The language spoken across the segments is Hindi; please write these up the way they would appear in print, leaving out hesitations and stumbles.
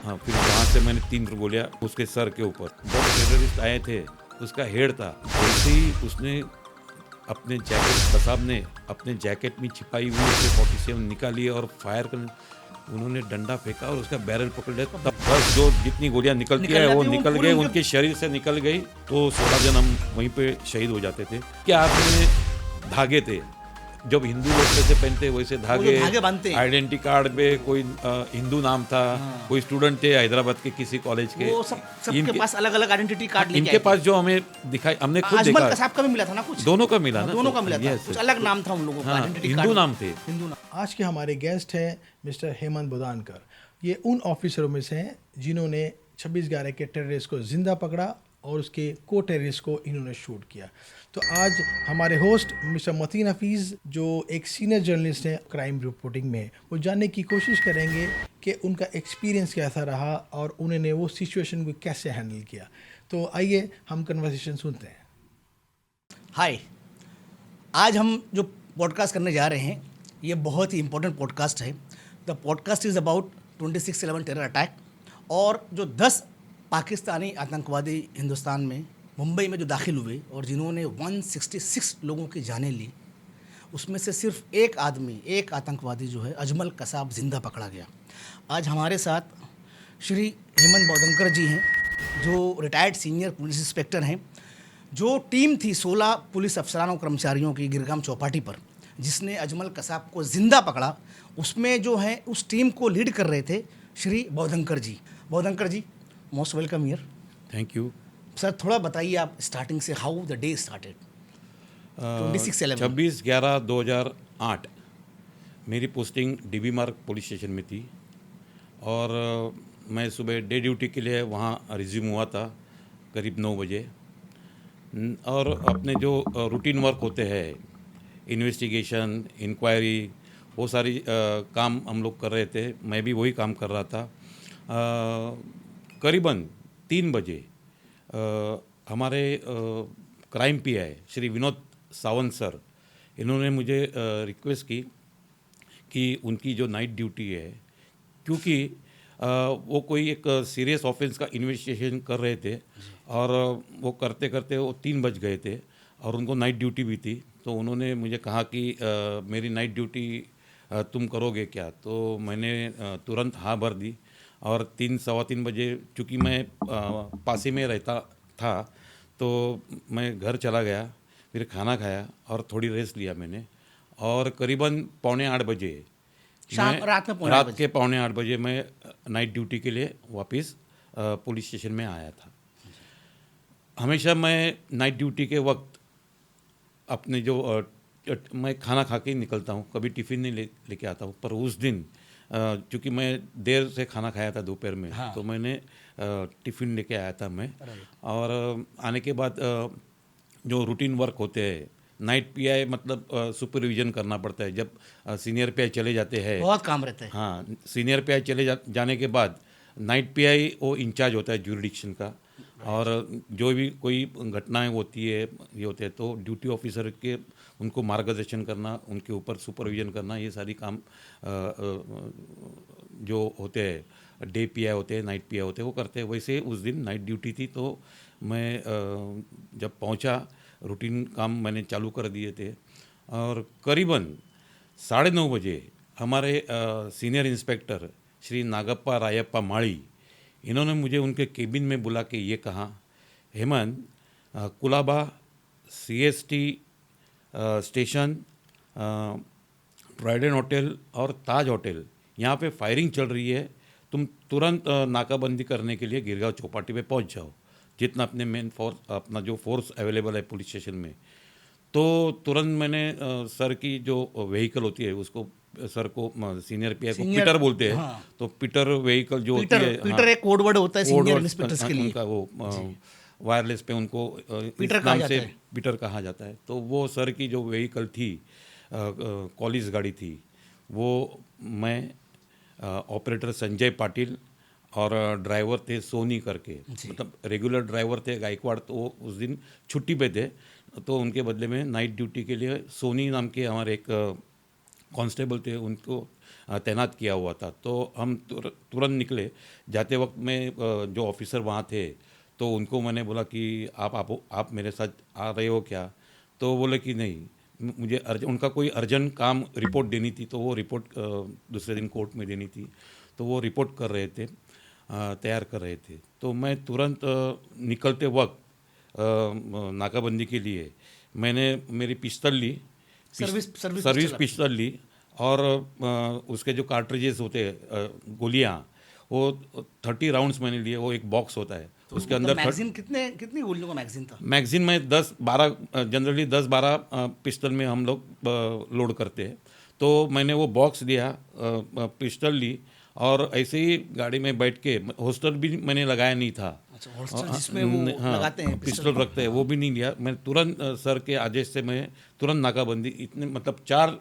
हाँ, फिर वहाँ से मैंने 3 गोलियाँ उसके सर के ऊपर। जब टेररिस्ट आए थे, उसका हेड था, वैसे ही उसने अपने जैकेट कसाब ने अपने जैकेट में छिपाई हुई AK-47 निकाली और फायर कर उन्होंने डंडा फेंका और उसका बैरल पकड़ लिया। तब बस जो जितनी गोलियां निकलती है वो निकल गए, उनके शरीर से निकल गई। तो 16 जन हम वहीं पे शहीद हो जाते थे। क्या आपने धागे थे, जब हिंदू लोग कैसे पहनते वैसे धागे बांधते हैं। आइडेंटिटी कार्ड पे कोई हिंदू नाम था, कोई स्टूडेंट थे हैदराबाद के किसी कॉलेज के, वो सबके पास अलग अलग आइडेंटिटी कार्ड लेके इनके पास जो हमें दिखाई, हमने खुद देखा। अजमल कसाब का भी मिला था ना कुछ, दोनों का मिला ना, दोनों का मिला था, yes, कुछ अलग नाम था उन लोगों का, हाँ, आइडेंटिटी हिंदू कार्ड नाम थे। हिंदू नाम। आज के हमारे गेस्ट हैं मिस्टर हेमंत बोदानकर। ये उन ऑफिसरों में से हैं जिन्होंने 26/11 के टेररिस्ट को जिंदा पकड़ा और उसके को टेररिस्ट को इन्होंने शूट किया। तो आज हमारे होस्ट मिस्टर मतीन हफीज़, जो एक सीनियर जर्नलिस्ट हैं क्राइम रिपोर्टिंग में, वो जानने की कोशिश करेंगे कि उनका एक्सपीरियंस कैसा रहा और उन्होंने वो सिचुएशन को कैसे हैंडल किया। तो आइए हम कन्वर्सेशन सुनते हैं। हाय, आज हम जो पॉडकास्ट करने जा रहे हैं ये बहुत ही इंपॉर्टेंट पॉडकास्ट है। The podcast is about 26/11 terror attack, और जो 10 पाकिस्तानी आतंकवादी हिंदुस्तान में मुंबई में जो दाखिल हुए और जिन्होंने 166 लोगों की जानें ली, उसमें से सिर्फ एक आदमी, एक आतंकवादी जो है अजमल कसाब जिंदा पकड़ा गया। आज हमारे साथ श्री हेमंत बोदनकर जी हैं, जो रिटायर्ड सीनियर पुलिस इंस्पेक्टर हैं। जो टीम थी 16 पुलिस अफसरान और कर्मचारियों की गिरगाम चौपाटी पर, जिसने अजमल कसाब को ज़िंदा पकड़ा, उसमें जो है उस टीम को लीड कर रहे थे Shri Bodankar ji. Bodankar ji, most welcome here. Thank you sir, थोड़ा बताइए आप स्टार्टिंग से, हाउ द डे स्टार्टेड। 26/11/2008 मेरी पोस्टिंग DB मार्ग पुलिस स्टेशन में थी और मैं सुबह डे ड्यूटी के लिए वहाँ रिज्यूम हुआ था करीब 9 बजे। और अपने जो रूटीन वर्क होते हैं, इन्वेस्टिगेशन, इंक्वायरी, वो सारी काम हम लोग कर रहे थे। मैं भी वही काम कर रहा था। करीबन 3 बजे हमारे crime PI Shri Vinod Sawant sir, इन्होंने मुझे रिक्वेस्ट की कि उनकी जो नाइट ड्यूटी है, क्योंकि वो कोई एक सीरियस ऑफेंस का इन्वेस्टिगेशन कर रहे थे और वो करते करते वो 3 बज गए थे और उनको नाइट ड्यूटी भी थी। तो उन्होंने मुझे कहा कि मेरी नाइट ड्यूटी तुम करोगे क्या? तो मैंने तुरंत हाँ भर दी और 3-3:15 बजे, चूँकि मैं पासी में रहता था, तो मैं घर चला गया, फिर खाना खाया और थोड़ी रेस्ट लिया मैंने। और करीबन 7:45 बजे रात के 7:45 बजे मैं नाइट ड्यूटी के लिए वापस पुलिस स्टेशन में आया था। हमेशा मैं नाइट ड्यूटी के वक्त अपने जो मैं खाना खा के ही निकलता हूँ, कभी टिफ़िन नहीं लेके आता हूँ। पर उस दिन चूँकि मैं देर से खाना खाया था दोपहर में, हाँ। तो मैंने टिफ़िन लेके आया था मैं। और आने के बाद जो रूटीन वर्क होते हैं, नाइट PI मतलब सुपरविजन करना पड़ता है। जब सीनियर PI चले जाते हैं, बहुत काम रहता है। हाँ, सीनियर PI चले जाने के बाद नाइट PI वो इंचार्ज होता है ज्यूरिडिक्शन का, और जो भी कोई घटनाएं होती है, ये होते हैं, तो ड्यूटी ऑफिसर के उनको मार्गदर्शन करना, उनके ऊपर सुपरविजन करना, ये सारी काम जो होते हैं, डे PI होते हैं, नाइट PI होते हैं, वो करते हैं। वैसे उस दिन नाइट ड्यूटी थी, तो मैं जब पहुंचा, रूटीन काम मैंने चालू कर दिए थे और करीबन 9:30 बजे हमारे सीनियर इंस्पेक्टर श्री नागप्पा रायप्पा माड़ी, इन्होंने मुझे उनके केबिन में बुला के ये कहा, Hemant, Colaba CST station, Trident hotel और ताज होटल, यहाँ पे फायरिंग चल रही है, तुम तुरंत नाकाबंदी करने के लिए गिरगांव चौपाटी पे पहुँच जाओ, जितना अपने मेन फोर्स, अपना जो फोर्स अवेलेबल है पुलिस स्टेशन में। तो तुरंत मैंने सर की जो व्हीकल होती है, उसको सर को सीनियर PI को पीटर बोलते हैं, हाँ। तो पीटर व्हीकल जो होती है, पीटर एक कोड वर्ड होता है सीनियर इंस्पेक्टर्स के लिए, उनका वो वायरलेस पे उनको पीटर नाम से पीटर कहा जाता है। तो वो सर की जो व्हीकल थी, कॉलेज गाड़ी थी, वो मैं, ऑपरेटर संजय पाटिल और ड्राइवर थे सोनी करके, मतलब रेगुलर ड्राइवर थे गायकवाड़, तो वो उस दिन छुट्टी पे थे, तो उनके बदले में नाइट ड्यूटी के लिए सोनी नाम के हमारे एक कांस्टेबल थे, उनको तैनात किया हुआ था। तो हम तुरंत निकले। जाते वक्त में जो ऑफिसर वहाँ थे तो उनको मैंने बोला कि आप मेरे साथ आ रहे हो क्या? तो बोले कि नहीं, मुझे उनका कोई अर्जेंट काम रिपोर्ट देनी थी, तो वो रिपोर्ट दूसरे दिन कोर्ट में देनी थी, तो वो रिपोर्ट कर रहे थे, तैयार कर रहे थे। तो मैं तुरंत निकलते वक्त नाकाबंदी के लिए मैंने मेरी पिस्तौल ली, सर्विस पिस्तौल ली, और उसके जो कार्ट्रिजेस होते हैं, गोलियाँ, वो 30 राउंड्स मैंने लिए। वो एक बॉक्स होता है, तो उसके अंदर मैगजीन कितनी गोलियों का मैगजीन था? मैगजीन में 10-12, जनरली 10-12 पिस्टल में हम लोग लोड करते हैं। तो मैंने वो बॉक्स लिया, पिस्टल ली, और ऐसे ही गाड़ी में बैठ के, होस्टर भी मैंने लगाया नहीं था। अच्छा, होल्स्टर जिसमें वो लगाते हैं पिस्टल रखते हैं, वो भी नहीं लिया। मैं तुरंत सर के आदेश से मैं तुरंत नाकाबंदी, इतने मतलब 4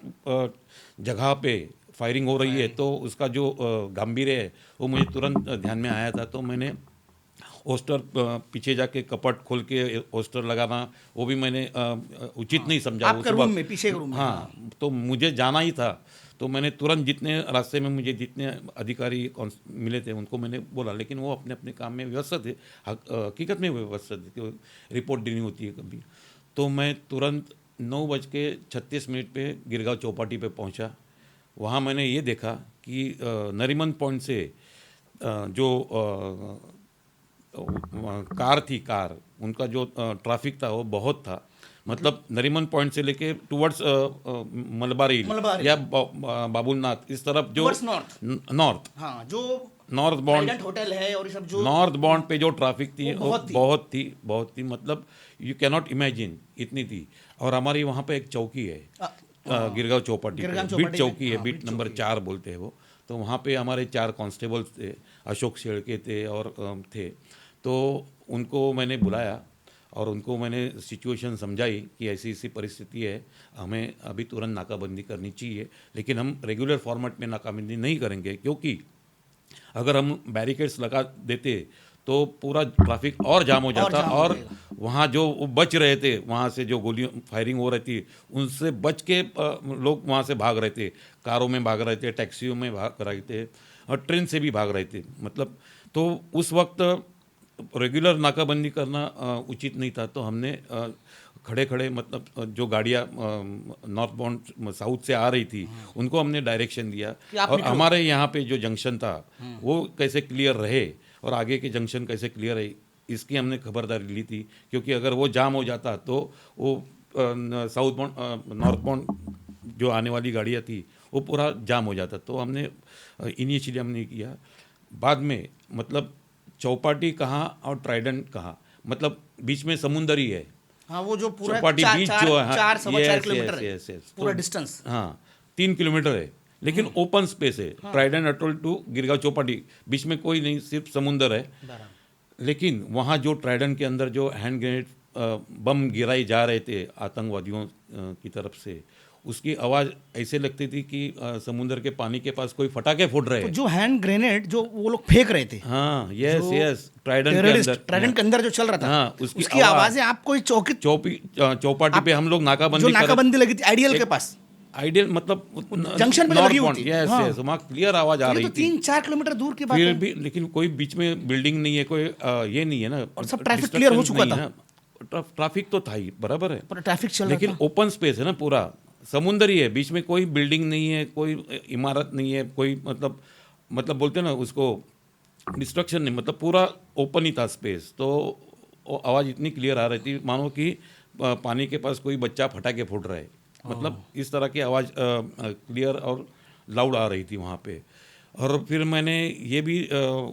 जगह पे फायरिंग हो रही है, तो उसका जो गांभीर्य है वो मुझे तुरंत ध्यान में आया था। तो मैंने होस्टर पीछे जाके कपट खोल के होस्टर लगाना, वो भी मैंने उचित नहीं समझा। आपका रूम में, पीछे के रूम में? हाँ, तो मुझे जाना ही था। तो मैंने तुरंत जितने रास्ते में मुझे जितने अधिकारी मिले थे उनको मैंने बोला, लेकिन वो अपने अपने काम में व्यस्त थे, हकीकत में व्यस्त थे, रिपोर्ट देनी होती है कभी। तो मैं तुरंत 9:36 पे गिरगांव चौपाटी पे पहुंचा। वहाँ मैंने ये देखा कि नरीमन पॉइंट से जो कार उनका जो ट्रैफिक था वो बहुत था। मतलब नरीमन पॉइंट से लेके टुवर्ड्स मलबारी या बाबुलनाथ, इस तरफ जो नॉर्थ, हाँ, जो नॉर्थ बॉन्ड होटल है और ये सब, जो नॉर्थ बॉन्ड पे जो ट्रैफिक थी वो बहुत थी, मतलब यू कैन नॉट इमेजिन, इतनी थी। और हमारी वहाँ पे एक चौकी है, गिरगांव चौपाटी पे बीट चौकी है, बीट नंबर 4 बोलते हैं वो। तो वहाँ पे हमारे 4 कांस्टेबल्स थे, अशोक शेड़के थे और थे। तो उनको मैंने बुलाया और उनको मैंने सिचुएशन समझाई कि ऐसी ऐसी परिस्थिति है, हमें अभी तुरंत नाकाबंदी करनी चाहिए, लेकिन हम रेगुलर फॉर्मेट में नाकाबंदी नहीं करेंगे, क्योंकि अगर हम बैरिकेड्स लगा देते तो पूरा ट्रैफिक और जाम हो जाता, और वहाँ जो बच रहे थे, वहाँ से जो गोलियों फायरिंग हो रही थी उनसे बच के लोग वहाँ से भाग रहे थे, कारों में भाग रहे थे, टैक्सियों में भाग रहे थे, और ट्रेन से भी भाग रहे थे। मतलब तो उस वक्त रेगुलर नाकाबंदी करना उचित नहीं था। तो हमने खड़े खड़े, मतलब जो गाड़ियाँ नॉर्थ बाउंड साउथ से आ रही थी उनको हमने डायरेक्शन दिया, और हमारे यहाँ पे जो जंक्शन था वो कैसे क्लियर रहे और आगे के जंक्शन कैसे क्लियर रहे, इसकी हमने खबरदारी ली थी। क्योंकि अगर वो जाम हो जाता तो वो साउथ बाउंड नॉर्थ बाउंड जो आने वाली गाड़ियाँ थी वो पूरा जाम हो जाता। तो हमने इनिशियली हमने किया। बाद में मतलब चौपाटी कहाँ और ट्राइडेंट कहाँ, मतलब बीच में समुंदर ही है। हाँ, वो जो पूरा चौपाटी बीच जो है 4 किलोमीटर है पूरा डिस्टेंस। हाँ, 3 किलोमीटर है, लेकिन ओपन स्पेस है। Trident hotel to Girgaon Chowpatty, बीच में कोई नहीं, सिर्फ समुंदर है। लेकिन वहाँ जो ट्राइडेंट के अंदर जो हैंड ग्रेनेड बम गिराए जा रहे थे आतंकवादियों की तरफ से, उसकी आवाज़ ऐसे लगती थी कि समुंदर के पानी के पास कोई फटाके फुट रहे हैं। तो जो हैंड ग्रेनेड जो वो लोग फेंक रहे थे, हाँ, यस, ट्राइडेंट के अंदर जो चल रहा था, हाँ, उसकी आवाज़ें आपको चौपाटी पे हम लोग नाकाबंदी लगी थी आइडियल के पास, आइडियल मतलब जंक्शन पे लगी हुई थी। यस, वहाँ क्लियर आवाज आ रही थी। 3-4 किलोमीटर दूर की बात फिर है। भी लेकिन कोई बीच में बिल्डिंग नहीं है, कोई ये नहीं है ना, और सब ट्रैफिक क्लियर हो चुका था। ट्रैफिक तो था ही, बराबर है, पर ट्रैफिक चल रहा था, लेकिन ओपन स्पेस है ना, पूरा समुंदर ही है, बीच में कोई बिल्डिंग नहीं है, कोई इमारत नहीं है, कोई मतलब बोलते हैं ना उसको डिस्ट्रक्शन नहीं, मतलब पूरा ओपन ही था स्पेस। तो आवाज़ इतनी क्लियर आ रही थी मानो कि पानी के पास कोई बच्चा फटाके फूट रहा है, मतलब इस तरह की आवाज़ क्लियर और लाउड आ रही थी वहाँ पे। और फिर मैंने ये भी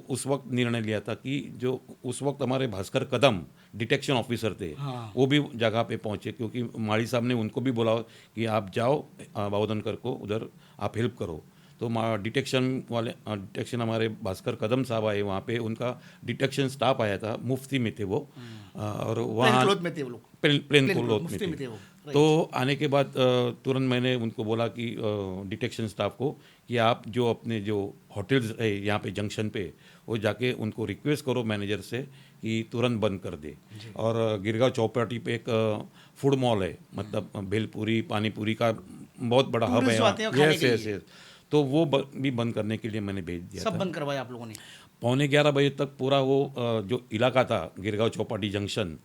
उस वक्त निर्णय लिया था कि जो उस वक्त हमारे भास्कर कदम डिटेक्शन ऑफिसर थे, वो भी जगह पे पहुँचे, क्योंकि माड़ी साहब ने उनको भी बोला कि आप जाओ बाउदनकर को उधर आप हेल्प करो। तो डिटेक्शन हमारे भास्कर कदम साहब आए वहाँ पे, उनका डिटेक्शन स्टाफ आया था, मुफ्ती में थे वो, और वहाँ प्लेन क्लोथ में थे। तो आने के बाद तुरंत मैंने उनको बोला कि डिटेक्शन स्टाफ को कि आप जो अपने जो होटल्स है यहाँ पे जंक्शन पे, वो जाके उनको रिक्वेस्ट करो मैनेजर से कि तुरंत बंद कर दे। और गिरगांव चौपाटी पे एक फूड मॉल है, मतलब भेलपूरी पानीपूरी का बहुत बड़ा हब है। यस, तो वो भी बंद करने के लिए मैंने भेज दिया सब था। बंद करवाया आप लोगों ने? 11:15 बजे तक पूरा वो जो इलाका था गिरगांव चौपाटी जंक्शन,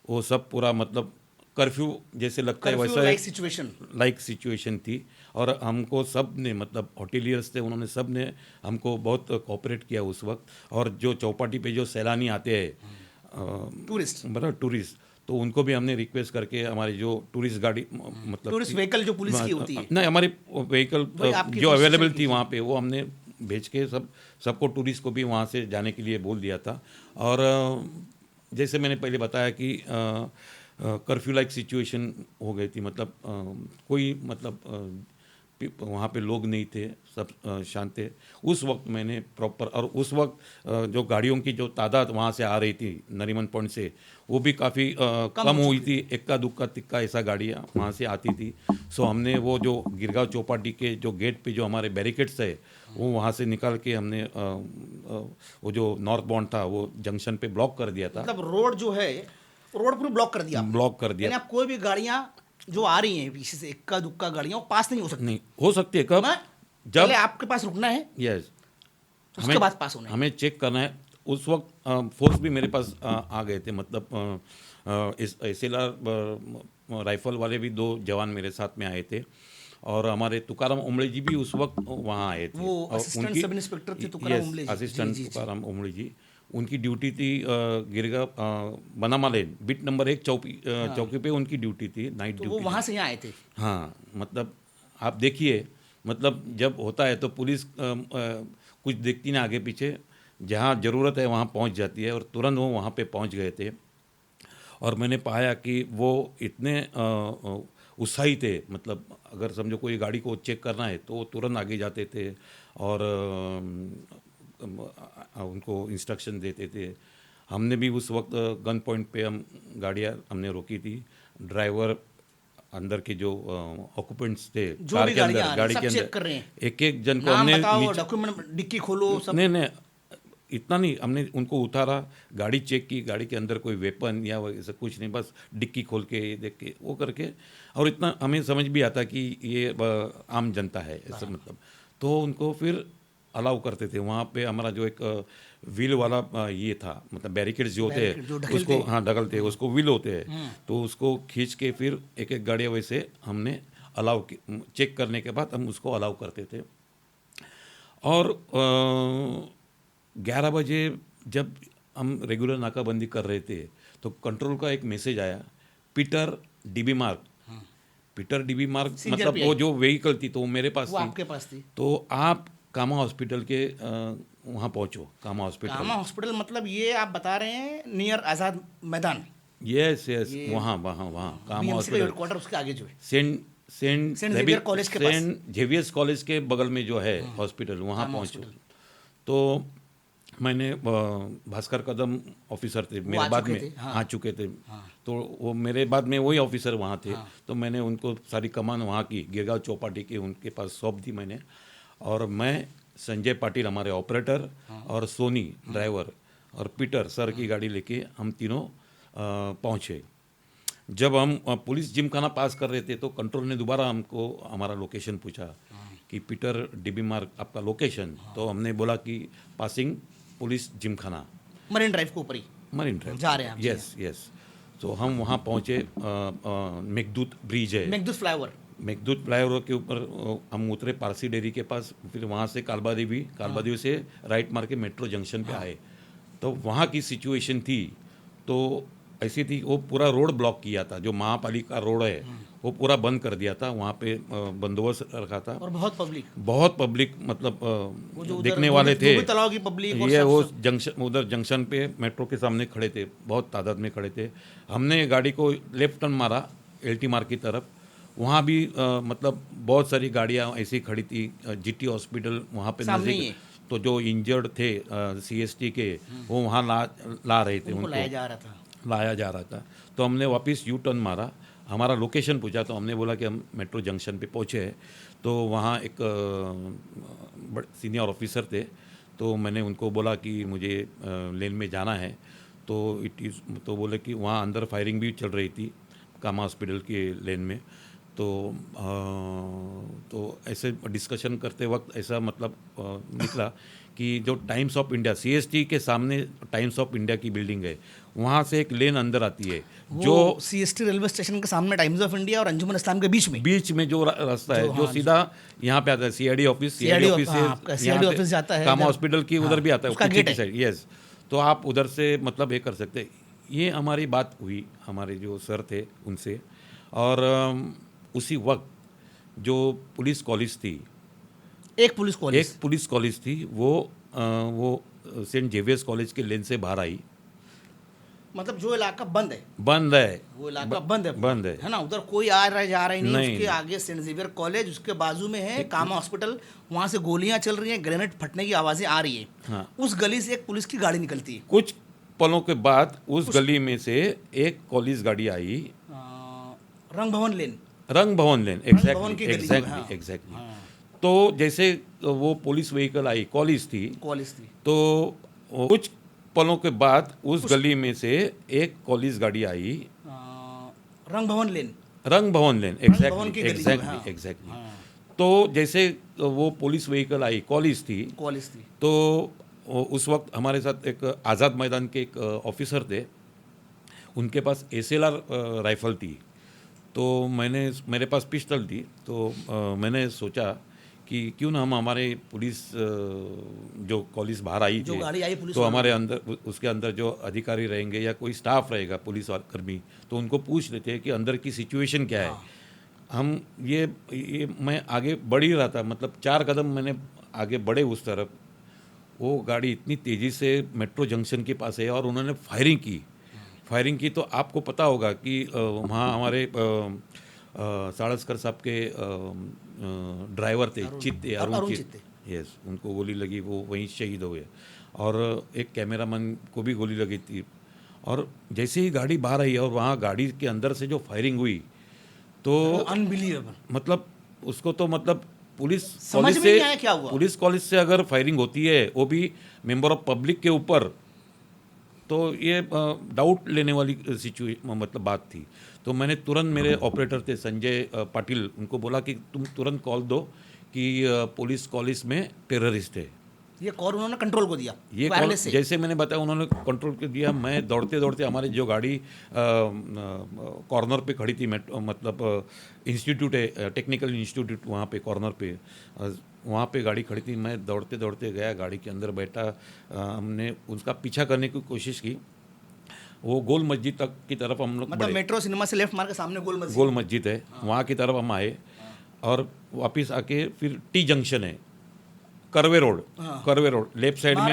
वो सब पूरा मतलब कर्फ्यू जैसे लगता है कर्फ्यू वैसा लाइक सिचुएशन। लाइक सिचुएशन थी। और हमको सब ने मतलब होटेलियर्स थे, उन्होंने सब ने हमको बहुत कोऑपरेट किया उस वक्त। और जो चौपाटी पे जो सैलानी आते हैं टूरिस्ट मतलब टूरिस्ट, तो उनको भी हमने रिक्वेस्ट करके हमारी जो टूरिस्ट गाड़ी मतलब टूरिस्ट व्हीकल जो पुलिस की होती है, नहीं, हमारी व्हीकल वही आपकी जो पुलिस अवेलेबल स्टेशन थी की वहाँ पे, वो हमने भेज के सबको टूरिस्ट को भी वहाँ से जाने के लिए बोल दिया था। और जैसे मैंने पहले बताया कि कर्फ्यू लाइक सिचुएशन हो गई थी, मतलब कोई मतलब वहाँ पे लोग नहीं थे, सब शांत थे उस वक्त। मैंने प्रॉपर, और उस वक्त जो गाड़ियों की जो तादाद वहाँ से आ रही थी नरीमन पॉइंट से, वो भी काफ़ी कम हुई थी। इक्का दुक्का तिक्का ऐसा गाड़ियाँ वहाँ से आती थी। सो हमने वो जो गिरगांव चौपाटी के जो गेट पे जो हमारे बैरिकेड्स है, वो वहाँ से निकाल के हमने वो जो नॉर्थ बाउंड था वो जंक्शन पे ब्लॉक कर दिया था। मतलब रोड जो है, रोड पूरी ब्लॉक कर दिया आपने? ब्लॉक कर दिया। यानी आप कोई भी गाड़ियां जो आ रही हैं पीछे से, इक्का दुक्का गाड़ियां, वो पास नहीं हो सकती? नहीं हो सकती है। कब? जब पहले आपके पास रुकना है, यस, उसके बाद पास होना है। हमें चेक करना है। उस वक्त फोर्स भी मेरे पास आ गए थे, मतलब इस SLR राइफल वाले भी 2 जवान मेरे साथ में आए थे। और हमारे तुकाराम उमड़े जी भी उस वक्त वहाँ आए थे। वो और असिस्टेंट सब इंस्पेक्टर थे तुकाराम उमले जी। असिस्टेंट जी, जी, जी। तुकाराम उमड़े जी, उनकी ड्यूटी थी गिरगांव बनामा लेन बिट नंबर 1 चौकी पे उनकी ड्यूटी थी, नाइट तो वो ड्यूटी वहां थी। से यहाँ आए थे? हाँ, मतलब आप देखिए, मतलब जब होता है तो पुलिस कुछ देखती ना आगे पीछे, जहाँ ज़रूरत है वहाँ पहुँच जाती है। और तुरंत वो वहाँ पे पहुँच गए थे। और मैंने पाया कि वो इतने उत्साही थे, मतलब अगर समझो कोई गाड़ी को चेक करना है तो वो तुरंत आगे जाते थे और उनको इंस्ट्रक्शन देते थे। हमने भी उस वक्त गन पॉइंट पे हम गाड़ियाँ हमने रोकी थी। ड्राइवर, अंदर के जो ऑक्यूपेंट्स थे जो कार भी के अंदर, गाड़ियां आ रही गाड़ी हैं, के सब चेक अंदर, कर रहे हैं? एक एक जन को नाम हमने बताओ, डॉक्यूमेंट, डिक्की खोलो, सब? नहीं नहीं, इतना नहीं, हमने उनको उतारा, गाड़ी चेक की, गाड़ी के अंदर कोई वेपन या ऐसा कुछ नहीं, बस डिक्की खोल के देख के वो करके। और इतना हमें समझ भी आता कि ये आम जनता है ऐसा, मतलब तो उनको फिर अलाउ करते थे। वहाँ पे हमारा जो एक व्हील वाला ये था, मतलब बैरिकेड्स जो होते बैरिकेड जो हैं ढकेलते उसको, हैं। हाँ ढकलते हैं उसको, व्हील होते हैं, तो उसको खींच के फिर एक एक गाड़ियाँ वैसे हमने अलाउ, चेक करने के बाद हम उसको अलाउ करते थे। और 11 बजे जब हम रेगुलर नाकाबंदी कर रहे थे तो कंट्रोल का एक मैसेज आया, Peter dB mark. Peter dB mark senior मतलब PI। वो जो व्हीकल थी तो वो मेरे पास वो थी। आपके पास थी? तो आप कामा हॉस्पिटल के वहाँ पहुँचो, कामा हॉस्पिटल। कामा हॉस्पिटल मतलब ये आप बता रहे हैं नियर आज़ाद मैदान? यस यस, वहाँ वहाँ वहाँ कामा BMC का हॉस्पिटल, हेडक्वार्टर उसके आगे जो है, saint saint saint Xavier college के पास। सेंट जेवियर्स कॉलेज के बगल में जो है हॉस्पिटल, वहाँ कामा पहुँचो। हॉस्पिटल। तो मैंने भास्कर कदम ऑफिसर थे मेरे आ बाद चुके में, थे, हाँ। आ चुके थे। तो वो मेरे बाद में वही ऑफिसर वहाँ थे। तो मैंने उनको सारी कमान वहाँ की गिरगांव चौपाटी की उनके पास सौंप दी मैंने। और मैं, संजय पाटिल हमारे ऑपरेटर, और सोनी ड्राइवर, और पीटर सर की गाड़ी लेके हम तीनों पहुँचे। जब हम पुलिस जिमखाना पास कर रहे थे तो कंट्रोल ने दोबारा हमको हमारा लोकेशन पूछा कि पीटर डीबी मार्क आपका लोकेशन। तो हमने बोला कि passing police Gymkhana, marine drive के ऊपर ही मरीन ड्राइव जा रहे हैं आप? Yes yes. तो हम वहाँ पहुँचे, मेघदूत ब्रिज है, मेघदूत फ्लाईओवर। मेघदूत फ्लाईओवर के ऊपर हम उतरे पारसी डेयरी के पास। फिर वहाँ से कालबा देवी से राइट मार के मेट्रो जंक्शन पे आए। तो वहाँ की सिचुएशन थी तो ऐसी थी, वो पूरा रोड ब्लॉक किया था, जो महापालिका रोड है वो पूरा बंद कर दिया था। वहाँ पे बंदोबस्त रखा था। और बहुत पब्लिक, मतलब वो जो उधर देखने वाले थे, धोबी तालाब की पब्लिक, और ये सब वो सब। जंक्शन, उधर जंक्शन पे मेट्रो के सामने खड़े थे, बहुत तादाद में खड़े थे। हमने गाड़ी को लेफ्ट टर्न मारा LT मार्ग की तरफ, वहाँ भी मतलब बहुत सारी गाड़ियाँ ऐसी खड़ी थी। GT हॉस्पिटल वहाँ पे सामने ही नज़दीक, है। तो जो इंजर्ड थे CST के, वो वहाँ ला रहे थे, उनको उनको लाया जा रहा था। तो हमने वापस यू टर्न मारा, हमारा लोकेशन पूछा तो हमने बोला कि हम मेट्रो जंक्शन पे पहुँचे हैं। तो वहाँ एक सीनियर ऑफिसर थे, तो मैंने उनको बोला कि मुझे लेन में जाना है। तो बोले कि वहाँ अंदर फायरिंग भी चल रही थी कामा हॉस्पिटल के लेन में। तो ऐसे डिस्कशन करते वक्त ऐसा मतलब निकला कि जो टाइम्स ऑफ इंडिया CST के सामने टाइम्स ऑफ इंडिया की बिल्डिंग है, वहाँ से एक लेन अंदर आती है जो CST रेलवे स्टेशन के सामने टाइम्स ऑफ इंडिया और अंजुमन इस्लाम के बीच में जो रास्ता है जो सीधा यहाँ पे आता है CID ऑफिस CID ऑफिस जाता है कामा हॉस्पिटल की उधर भी आता है उसका गेट है। यस, तो आप उधर से मतलब ये कर सकते हैं। ये हमारी बात हुई हमारे जो सर थे उनसे, और उसी वक्त जो पुलिस कॉलेज थी, एक पुलिस कॉलेज थी, वो सेंट जेवियर्स कॉलेज के लेन से बाहर आई। मतलब जो इलाका बंद है वो इलाका बंद है ना, उधर कोई आ रहा है जा रहा ही नहीं। उसके आगे सेंट जेवियर कॉलेज, उसके बाजू में है कामा हॉस्पिटल, वहां से गोलियां चल रही हैं, ग्रेनेड फटने की आवाजें आ रही है। हाँ। उस गली से एक पुलिस की गाड़ी निकलती है। कुछ पलों के बाद उस गली में से एक पुलिस गाड़ी आई, रंग भवन लेन, एग्जैक्टली। तो जैसे वो पुलिस व्हीकल आई, कॉलेज थी, तो कुछ पलों के बाद उस गली में से एक पुलिस गाड़ी आई, रंग भवन लेन, एग्जैक्टली। तो जैसे वो पुलिस व्हीकल आई, कॉलेज थी, तो उस वक्त हमारे साथ एक आज़ाद मैदान के एक ऑफिसर थे, उनके पास SLR राइफल थी। तो मेरे पास पिस्टल थी, तो मैंने सोचा कि क्यों ना हम हमारे पुलिस जो कॉलेज बाहर आई जो गाड़ी आई पुलिस तो हमारे अंदर उसके अंदर जो अधिकारी रहेंगे या कोई स्टाफ रहेगा पुलिस कर्मी, तो उनको पूछ लेते हैं कि अंदर की सिचुएशन क्या है। हम ये मैं आगे बढ़ ही रहा था, मतलब 4 कदम मैंने आगे बढ़े उस तरफ, वो गाड़ी इतनी तेज़ी से मेट्रो जंक्शन के पास है और उन्होंने फायरिंग की। तो आपको पता होगा कि वहाँ हमारे साड़स्कर साहब के ड्राइवर थे, अरुण चित्ते, यस, उनको गोली लगी, वो वहीं शहीद हो गए। और एक कैमरामैन को भी गोली लगी थी। और जैसे ही गाड़ी बाहर आई और वहाँ गाड़ी के अंदर से जो फायरिंग हुई, तो अनबिलीवेबल, मतलब उसको तो मतलब पुलिस कॉलेज से अगर फायरिंग होती है, वो भी मेंबर ऑफ पब्लिक के ऊपर, तो ये डाउट लेने वाली मतलब बात थी। तो मैंने तुरंत, मेरे ऑपरेटर थे संजय पाटिल, उनको बोला कि तुम तुरंत कॉल दो कि पुलिस कॉलेज में टेररिस्ट है। ये कॉल उन्होंने कंट्रोल को दिया, ये कॉल जैसे मैंने बताया उन्होंने कंट्रोल को दिया। मैं दौड़ते दौड़ते हमारी जो गाड़ी कॉर्नर पे खड़ी थी, मतलब इंस्टीट्यूट है, टेक्निकल इंस्टीट्यूट, वहाँ पे कॉर्नर पे, वहाँ पे गाड़ी खड़ी थी। मैं दौड़ते दौड़ते गया, गाड़ी के अंदर बैठा, हमने उसका पीछा करने की कोशिश की। वो गोल मस्जिद तक की तरफ हम लोग, मतलब मेट्रो सिनेमा से लेफ्ट मार के सामने गोल मस्जिद है, वहाँ की तरफ हम आए। और वापस आके फिर T जंक्शन है, करवे रोड, लेफ्ट साइड में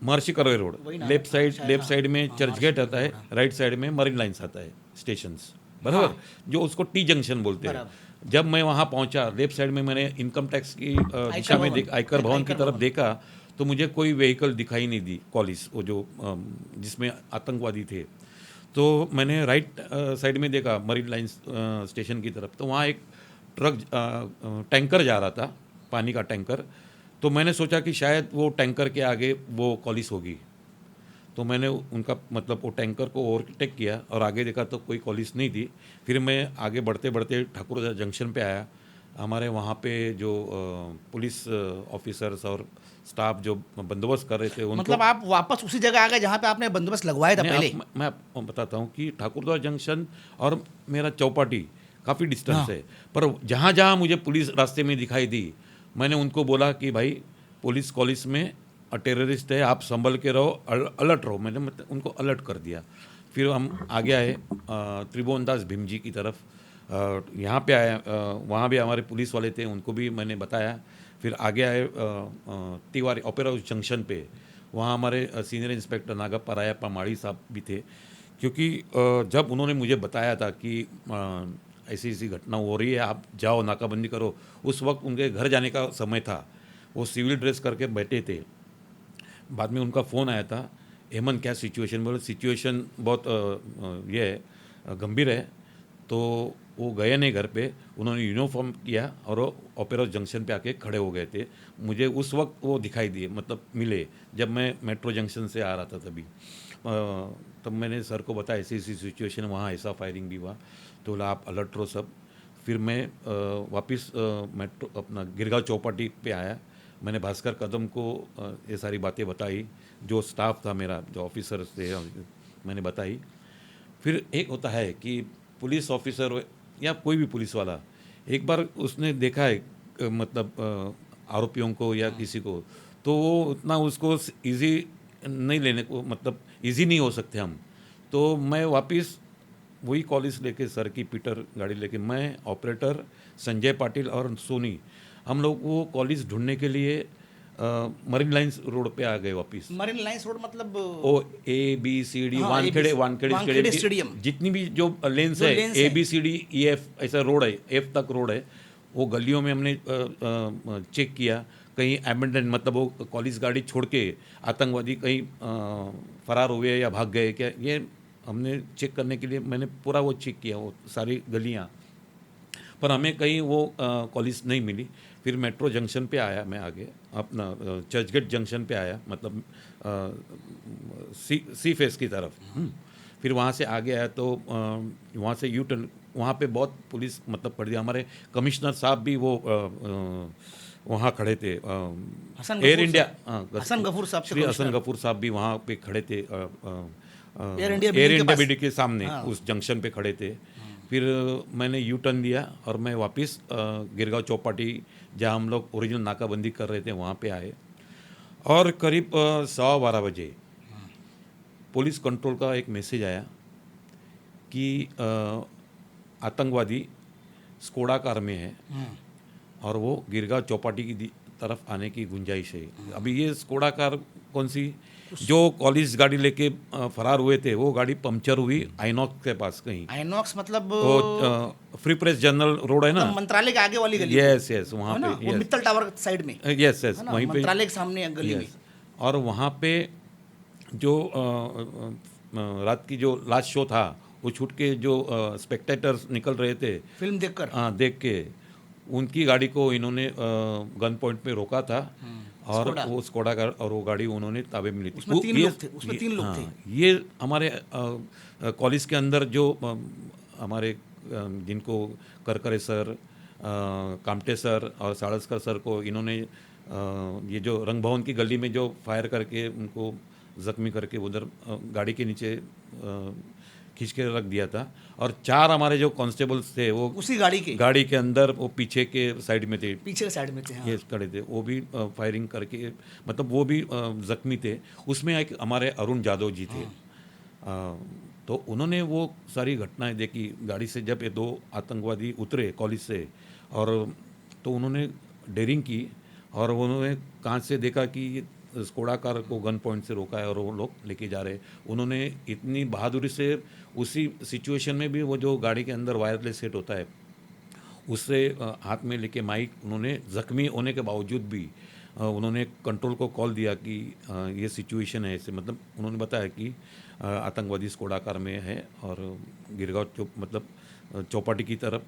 महर्षि करवे रोड, लेफ्ट साइड में चर्च गेट आता है, राइट साइड में मरीन लाइन्स आता है, स्टेशंस, बराबर, जो उसको T जंक्शन बोलते हैं। जब मैं वहाँ पहुँचा, लेफ्ट साइड में मैंने इनकम टैक्स की दिशा में आयकर भवन की तरफ देखा, तो मुझे कोई व्हीकल दिखाई नहीं दी, कॉलेज वो जो जिसमें आतंकवादी थे। तो मैंने राइट साइड में देखा, मरीन लाइन्स स्टेशन की तरफ, तो वहाँ एक ट्रक टैंकर जा रहा था, पानी का टैंकर। तो मैंने सोचा कि शायद वो टैंकर के आगे वो कॉलेज होगी, तो मैंने उनका मतलब वो टैंकर को ओवरटेक किया और आगे देखा तो कोई कॉलेज नहीं थी। फिर मैं आगे बढ़ते बढ़ते ठाकुर जंक्शन पे आया। हमारे वहाँ पे जो पुलिस ऑफिसर्स और स्टाफ जो बंदोबस्त कर रहे थे, उनको, मतलब आप वापस उसी जगह आ गए जहाँ पे आपने बंदोबस्त लगवाया था पहले? मैं आपको बताता हूँ कि ठाकुरद्वार जंक्शन और मेरा चौपाटी काफ़ी डिस्टेंस है, पर जहाँ जहाँ मुझे पुलिस रास्ते में दिखाई दी, मैंने उनको बोला कि भाई पुलिस कॉलेज में टेररिस्ट है, आप संभल के रहो, अलर्ट रहो। मैंने मतलब उनको अलर्ट कर दिया। फिर हम आगे आए त्रिभुवन दास भीमजी की तरफ, यहाँ पे आए, वहाँ भी हमारे पुलिस वाले थे, उनको भी मैंने बताया। फिर आगे आए तिवारी ओपेरा हाउस जंक्शन पे, वहाँ हमारे सीनियर इंस्पेक्टर नागप्पा रायप्पा माड़ी साहब भी थे, क्योंकि जब उन्होंने मुझे बताया था कि ऐसी ऐसी घटना हो रही है, आप जाओ नाकाबंदी करो, उस वक्त उनके घर जाने का समय था, वो सिविल ड्रेस करके बैठे थे। बाद में उनका फ़ोन आया था, हेमंत क्या सिचुएशन, बोले सिचुएशन बहुत ये है, गंभीर है। तो वो गए नहीं घर पे, उन्होंने यूनिफॉर्म किया और ओपेरा जंक्शन पे आके खड़े हो गए थे। मुझे उस वक्त वो दिखाई दिए, मतलब मिले, जब मैं मेट्रो जंक्शन से आ रहा था तभी। तब मैंने सर को बताया ऐसी ऐसी सिचुएशन, वहाँ ऐसा फायरिंग भी हुआ। तो बोला आप अलर्ट रहो सब। फिर मैं वापस मेट्रो अपना गिरगांव चौपाटी पे आया। मैंने भास्कर कदम को ये सारी बातें बताई, जो स्टाफ था मेरा, जो ऑफिसर थे, मैंने बताई। फिर एक होता है कि पुलिस ऑफिसर या कोई भी पुलिस वाला, एक बार उसने देखा है मतलब आरोपियों को या किसी को, तो वो उतना उसको इजी नहीं लेने को, मतलब इजी नहीं हो सकते हम। तो मैं वापस वही कॉलेज लेके, सर की पीटर गाड़ी लेके, मैं, ऑपरेटर संजय पाटिल और सोनी, हम लोग वो कॉलेज ढूंढने के लिए मरीन लाइन्स रोड पे आ गए वापस। मरीन लाइन्स रोड मतलब ओ ABCD हाँ, वानखेड़े वानखेड़े स्टेडियम। जितनी भी जो लेंस जो है, lanes है। ABCD EF ऐसा रोड है, F तक रोड है, वो गलियों में हमने चेक किया। कहीं एबेंडन, मतलब वो कॉलेज गाड़ी छोड़ के आतंकवादी कहीं फरार हुए या भाग गए क्या, ये हमने चेक करने के लिए मैंने पूरा वो चेक किया, वो सारी गलियाँ, पर हमें कहीं वो कॉलेज नहीं मिली। फिर मेट्रो जंक्शन पे आया मैं, आगे अपना चर्चगेट जंक्शन पे आया, मतलब सी फेस की तरफ। फिर वहाँ से आगे आया तो वहाँ से यू टर्न, वहाँ पे बहुत पुलिस मतलब पड़ दिया। हमारे कमिश्नर साहब भी वो वहाँ खड़े थे, हसन एयर गफूर इंडिया, साहब। हसन गफूर साहब से श्री हसन कमिश्नर। गफूर साहब भी वहाँ पे खड़े थे, एयर इंडिया एयर बिल्डिंग के इंडिया पास। बिल्डिंग के सामने हाँ। उस जंक्शन पे खड़े थे। फिर मैंने यू टर्न लिया और मैं वापस गिरगांव चौपाटी, जहाँ हम लोग ओरिजिनल नाकाबंदी कर रहे थे, वहाँ पे आए। और करीब 12:15 बजे पुलिस कंट्रोल का एक मैसेज आया कि आतंकवादी स्कोडा कार में है और वो गिरगांव चौपाटी की तरफ आने की गुंजाइश है। अभी ये स्कोडा कार कौन सी, जो कॉलेज गाड़ी लेके फरार हुए थे, वो गाड़ी पंक्चर हुई आइनॉक्स के पास कहीं। आइनॉक्स मतलब वो फ्री प्रेस जनरल रोड है ना, मतलब मंत्रालय के आगे वाली गली में, यस यस, वहाँ है ना? पे, वो यस मित्तल टावर साइड में, यस यस, है ना? वहीं पे, मंत्रालय के सामने एक गली में। यस। और वहाँ पे जो रात की जो लास्ट शो था, वो छूट के जो स्पेक्टेटर्स निकल रहे थे फिल्म देखकर। देख के, उनकी गाड़ी को इन्होंने गन पॉइंट पे रोका था और स्कोडा। वो स्कोडा कार और वो गाड़ी उन्होंने ताबे में ली थी। उसमें वो 3 ये- लोग थे, उसमें 3 लोग थे। ये हमारे कॉलेज के अंदर जो हमारे जिनको करकरे सर, कामटे सर और साड़सकर सर को इन्होंने ये जो रंग भवन की गली में जो फायर करके उनको जख्मी करके उधर गाड़ी के नीचे खींच के रख दिया था। और 4 हमारे जो कांस्टेबल्स थे वो उसी गाड़ी के गाड़ी के अंदर वो पीछे के साइड में थे, पीछे के साइड में थे। हाँ। ये खड़े थे, वो भी फायरिंग करके, मतलब वो भी जख्मी थे। उसमें एक हमारे अरुण जादव जी थे। तो उन्होंने वो सारी घटनाएं देखी। गाड़ी से जब ये 2 आतंकवादी उतरे कॉलेज से, और तो उन्होंने डेयरिंग की और उन्होंने कांच से देखा कि स्कोडा कार को गन पॉइंट से रोका है और वो लोग लेके जा रहे। उन्होंने इतनी बहादुरी से उसी सिचुएशन में भी, वो जो गाड़ी के अंदर वायरलेस सेट होता है उससे हाथ में लेके माइक, उन्होंने जख्मी होने के बावजूद भी उन्होंने कंट्रोल को कॉल दिया कि ये सिचुएशन है ऐसे, मतलब उन्होंने बताया कि आतंकवादी स्कोडा कार में है और गिरगांव मतलब चौपाटी की तरफ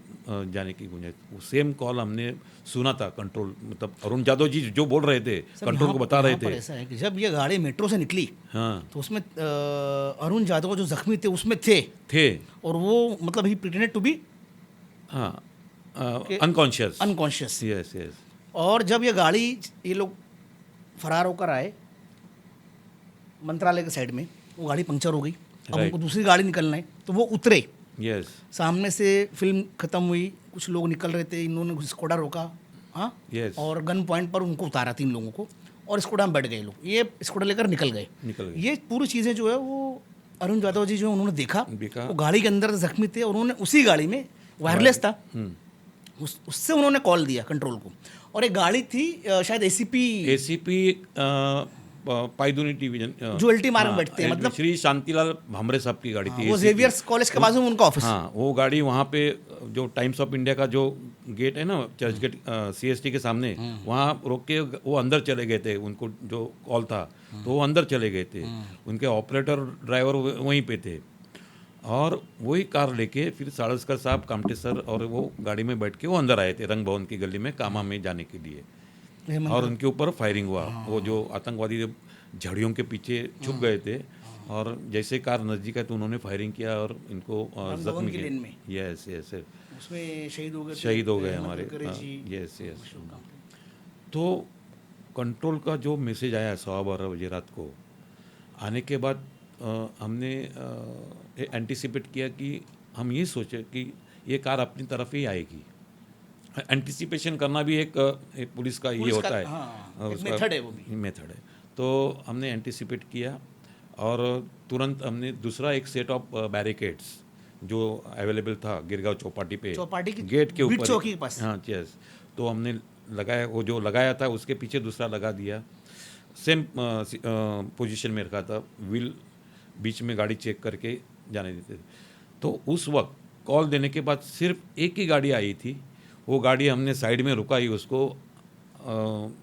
जाने की गुंजाइश। सेम कॉल हमने सुना था कंट्रोल, मतलब अरुण जादव जी जो बोल रहे थे, सर, कंट्रोल यहाँ को बता रहे यहाँ पर थे। ऐसा है कि जब ये गाड़ी मेट्रो से निकली हाँ तो उसमें अरुण जादव जो जख्मी थे उसमें थे, और वो मतलब ही प्रिटेंडेड टू बी हाँ अनकॉन्शियस। अनकॉन्शियस। Yes yes. और जब ये गाड़ी, ये लोग फरार होकर आए मंत्रालय के साइड में, वो गाड़ी पंक्चर हो गई। अब Right. उनको दूसरी गाड़ी निकलना है तो वो उतरे, यस सामने से फिल्म खत्म हुई, कुछ लोग निकल रहे थे, इन्होंने स्कोडा रोका, हाँ, Yes. और गन पॉइंट पर उनको उतारा 3 लोगों को, और स्कोडा में बैठ गए लोग। ये स्कोडा लेकर निकल गए। ये पूरी चीज़ें जो है वो अरुण जादव जी जो है उन्होंने देखा, वो गाड़ी के अंदर जख्मी थे और उन्होंने उसी गाड़ी में, वायरलेस था, उससे उन्होंने कॉल दिया कंट्रोल को। और एक गाड़ी थी शायद एसीपी पाइदुनी डिवीजन जो LT मार्ग में बैठते हैं, मतलब श्री शांतिलाल भामरे साहब की गाड़ी थी। वो जेवियर्स कॉलेज के बाजू में उनका ऑफिस। हाँ, वो गाड़ी वहाँ पे जो टाइम्स ऑफ इंडिया का जो गेट है ना, चर्च गेट CST के सामने, वहाँ रोक के वो अंदर चले गए थे। उनको जो कॉल था तो वो अंदर चले गए थे। उनके ऑपरेटर ड्राइवर वहीं पे थे, और वही कार लेके फिर साड़सकर साहब, कामटे सर और वो गाड़ी में बैठ के वो अंदर आए थे रंग भवन की गली में कामा में जाने के लिए। और उनके ऊपर फायरिंग हुआ। वो जो आतंकवादी जब झड़ियों के पीछे छुप गए थे, और जैसे कार नज़दीक है तो उन्होंने फायरिंग किया और इनको जख्मी किया। Yes yes. उसमें शहीद हो गए शहीद हो गए अहमद हमारे। बकरे जी। Yes yes. तो कंट्रोल का जो मैसेज आया 12:15 बजे रात को आने के बाद हमने एंटिसिपेट किया कि हम ये सोचे कि ये कार अपनी तरफ ही आएगी। एंटिसिपेशन करना भी एक पुलिस का ये पुलिस होता का- है, हाँ, एक मेथड है वो भी। मेथड है। तो हमने एंटिसिपेट किया और तुरंत हमने दूसरा एक सेट ऑफ बैरिकेड्स जो अवेलेबल था गिरगांव चौपाटी पे, चौपाटी की गेट के बीट ऊपर, चौकी के पास। हाँ यस। तो हमने लगाया, वो जो लगाया था उसके पीछे दूसरा लगा दिया, सेम पोजीशन में रखा था, व्हील बीच में गाड़ी चेक करके जाने देते थे। तो उस वक्त कॉल देने के बाद सिर्फ एक ही गाड़ी आई थी, वो गाड़ी हमने साइड में रुकाई उसको।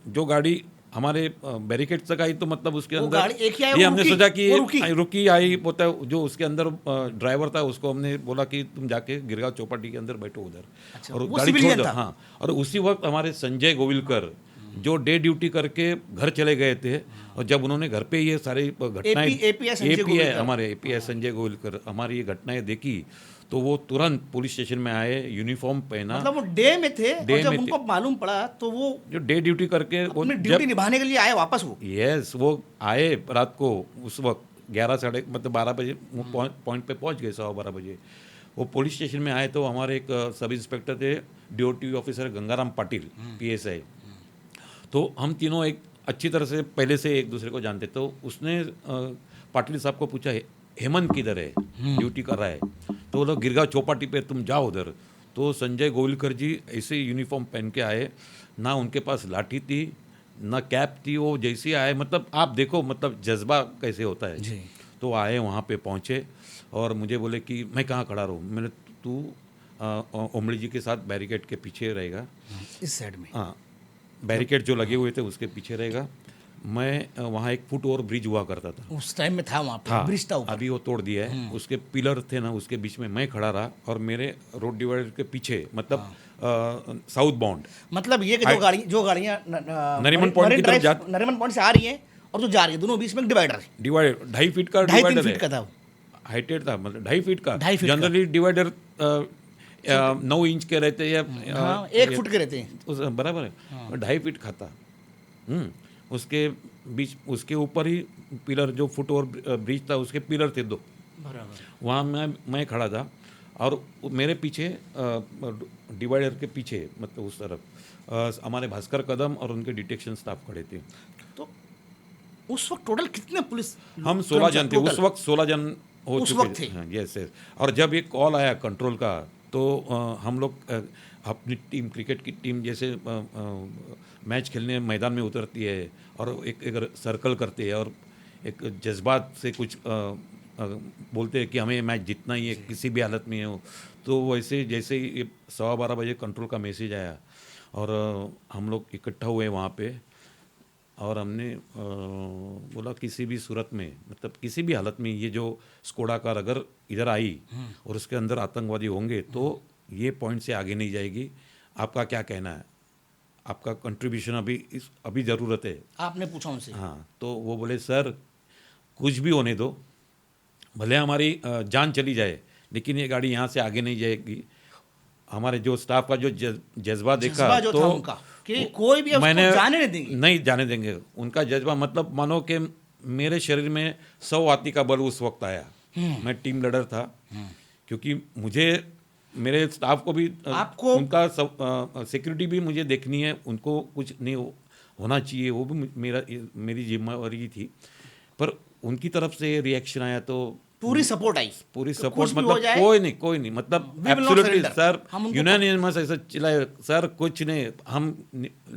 जो गाड़ी हमारे बैरिकेड तक आई तो मतलब उसके वो अंदर गाड़ी एक ही आई, ये वो हमने रुकी, सोचा कि वो रुकी। रुकी आई होता है, जो उसके अंदर ड्राइवर था उसको हमने बोला कि तुम जाके गिरगांव चौपाटी के अंदर बैठो उधर, अच्छा, और वो गाड़ी छोड़ civilian दो। था। हाँ, और उसी वक्त हमारे संजय गोविलकर जो डे ड्यूटी करके घर चले गए थे, और जब उन्होंने घर पे ये सारी घटनाएं API संजय गोविलकर। हमारे API संजय गोविलकर हमारी ये घटनाएं देखी, तो वो तुरंत पुलिस स्टेशन में आए, यूनिफॉर्म पहना। मतलब वो डे में थे और डे जब में उनको थे। मालूम पड़ा तो वो जो डे ड्यूटी करके वो अपनी ड्यूटी निभाने के लिए आए वापस वो। यस, वो आए रात को, उस वक्त 11 साढ़े मतलब 12 बजे वो पॉइंट पे पहुंच गए, 12:15 बजे वो पुलिस स्टेशन में आए। तो हमारे एक सब इंस्पेक्टर थे, DOT officer Gangaram Patil PSI। तो हम तीनों एक अच्छी तरह से पहले से एक दूसरे को जानते। तो उसने पाटिल साहब को पूछा, हेमंत किधर है, ड्यूटी कर रहा है? तो वो लोग गिरगांव चौपाटी पे, तुम जाओ उधर। तो संजय गोविलकर जी ऐसे यूनिफॉर्म पहन के आए, ना उनके पास लाठी थी ना कैप थी, वो जैसे आए मतलब आप देखो मतलब जज्बा कैसे होता है जी। तो आए, वहाँ पे पहुँचे और मुझे बोले कि मैं कहाँ खड़ा रहूँ। मैंने, तू ओमड़ी जी के साथ बैरिकेड के पीछे रहेगा, इस साइड में। हाँ बैरिकेड जो लगे हुए थे उसके पीछे रहेगा। मैं वहाँ एक फुट ओवर ब्रिज हुआ करता था, उस टाइम में था वहाँ पे हाँ ब्रिज था ऊपर। अभी वो तोड़ दिया है, उसके पिलर थे ना, उसके बीच में मैं खड़ा रहा और मेरे रोड डिवाइडर के पीछे मतलब साउथ बाउंड, मतलब ये कि जो गाड़ियाँ नरीमन पॉइंट की तरफ नरीमन पॉइंट से आ रही हैं और जो जा रही है, दोनों बीच में एक डिवाइडर है। डिवाइडर 2.5 फीट का 2.5-3 डिवाइडर फीट का था वो। हाइटेड था, मतलब 2.5 फीट का। 2.5 फीट का। जनरली डिवाइडर 9 इंच के रहते हैं या हाँ, 1 फुट के रहते हैं। उस बराबर है, 2.5 फीट का था। उसके बीच, उसके ऊपर ही पिलर, जो फुट और ब्रिज था उसके पिलर थे 2, बराबर। वहाँ मैं खड़ा था और मेरे पीछे डिवाइडर के पीछे मतलब उस तरफ हमारे भास्कर कदम और उनके डिटेक्शन स्टाफ खड़े थे। तो उस वक्त टोटल कितने पुलिस? हम 16 जन थे उस वक्त, 16 जन हो उस चुके वक्त थे। हाँ, यस यस। और जब ये कॉल आया कंट्रोल का तो हम लोग अपनी टीम, क्रिकेट की टीम जैसे मैच खेलने मैदान में उतरती है और एक सर्कल करते हैं और एक जज्बात से कुछ बोलते हैं कि हमें मैच जीतना ही है किसी भी हालत में हो। तो वैसे जैसे ही 12:15 बजे कंट्रोल का मैसेज आया और हम लोग इकट्ठा हुए वहाँ पे और हमने बोला किसी भी सूरत में, मतलब किसी भी हालत में ये जो स्कोडा कार अगर इधर आई और उसके अंदर आतंकवादी होंगे तो ये पॉइंट से आगे नहीं जाएगी। आपका क्या कहना है, आपका कंट्रीब्यूशन अभी ज़रूरत है। आपने पूछा उनसे? हाँ, तो वो बोले सर कुछ भी होने दो, भले हमारी जान चली जाए लेकिन ये गाड़ी यहाँ से आगे नहीं जाएगी। हमारे जो स्टाफ का जो जज्बा देखा जो तो था उनका कि कोई भी उसको जाने नहीं देंगे। नहीं जाने देंगे। उनका जज्बा मतलब मानो कि मेरे शरीर में 100 वाती का बल उस वक्त आया। मैं टीम लीडर था क्योंकि मुझे, मेरे स्टाफ को भी आपको उनका सिक्योरिटी भी मुझे देखनी है, उनको कुछ नहीं होना चाहिए, वो भी मेरी जिम्मेवारी थी। पर उनकी तरफ से रिएक्शन आया तो पूरी सपोर्ट आई, पूरी तो सपोर्ट, कुछ भी हो मतलब जाए, कोई नहीं मतलब we will not absolutely surrender। Sir, हम उनको यूनानिमस ऐसा चिल्लाए सर कुछ नहीं, हम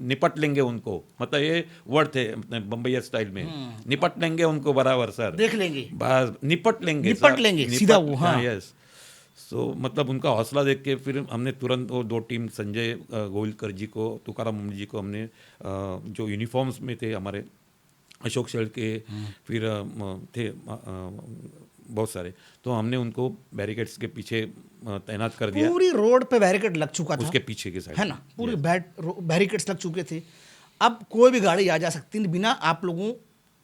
निपट लेंगे उनको, मतलब ये वर्ड थे अपने बम्बैया स्टाइल में, निपट लेंगे उनको बराबर सर, देख लेंगे, बस निपट लेंगे सीधा वो। हाँ यस। सो मतलब उनका हौसला देख के फिर हमने तुरंत वो 2 टीम, संजय गोविलकर जी को, तुकाराम मुंडे जी को हमने जो यूनिफॉर्म्स में थे हमारे अशोक शहर के, फिर थे बहुत सारे, तो हमने उनको बैरिकेड्स के पीछे तैनात कर दिया। पूरी रोड पे बैरिकेड लग चुका था उसके पीछे के साइड है ना, पूरी बैरिकेड्स लग चुके थे। अब कोई भी गाड़ी आ जा सकती है बिना आप लोगों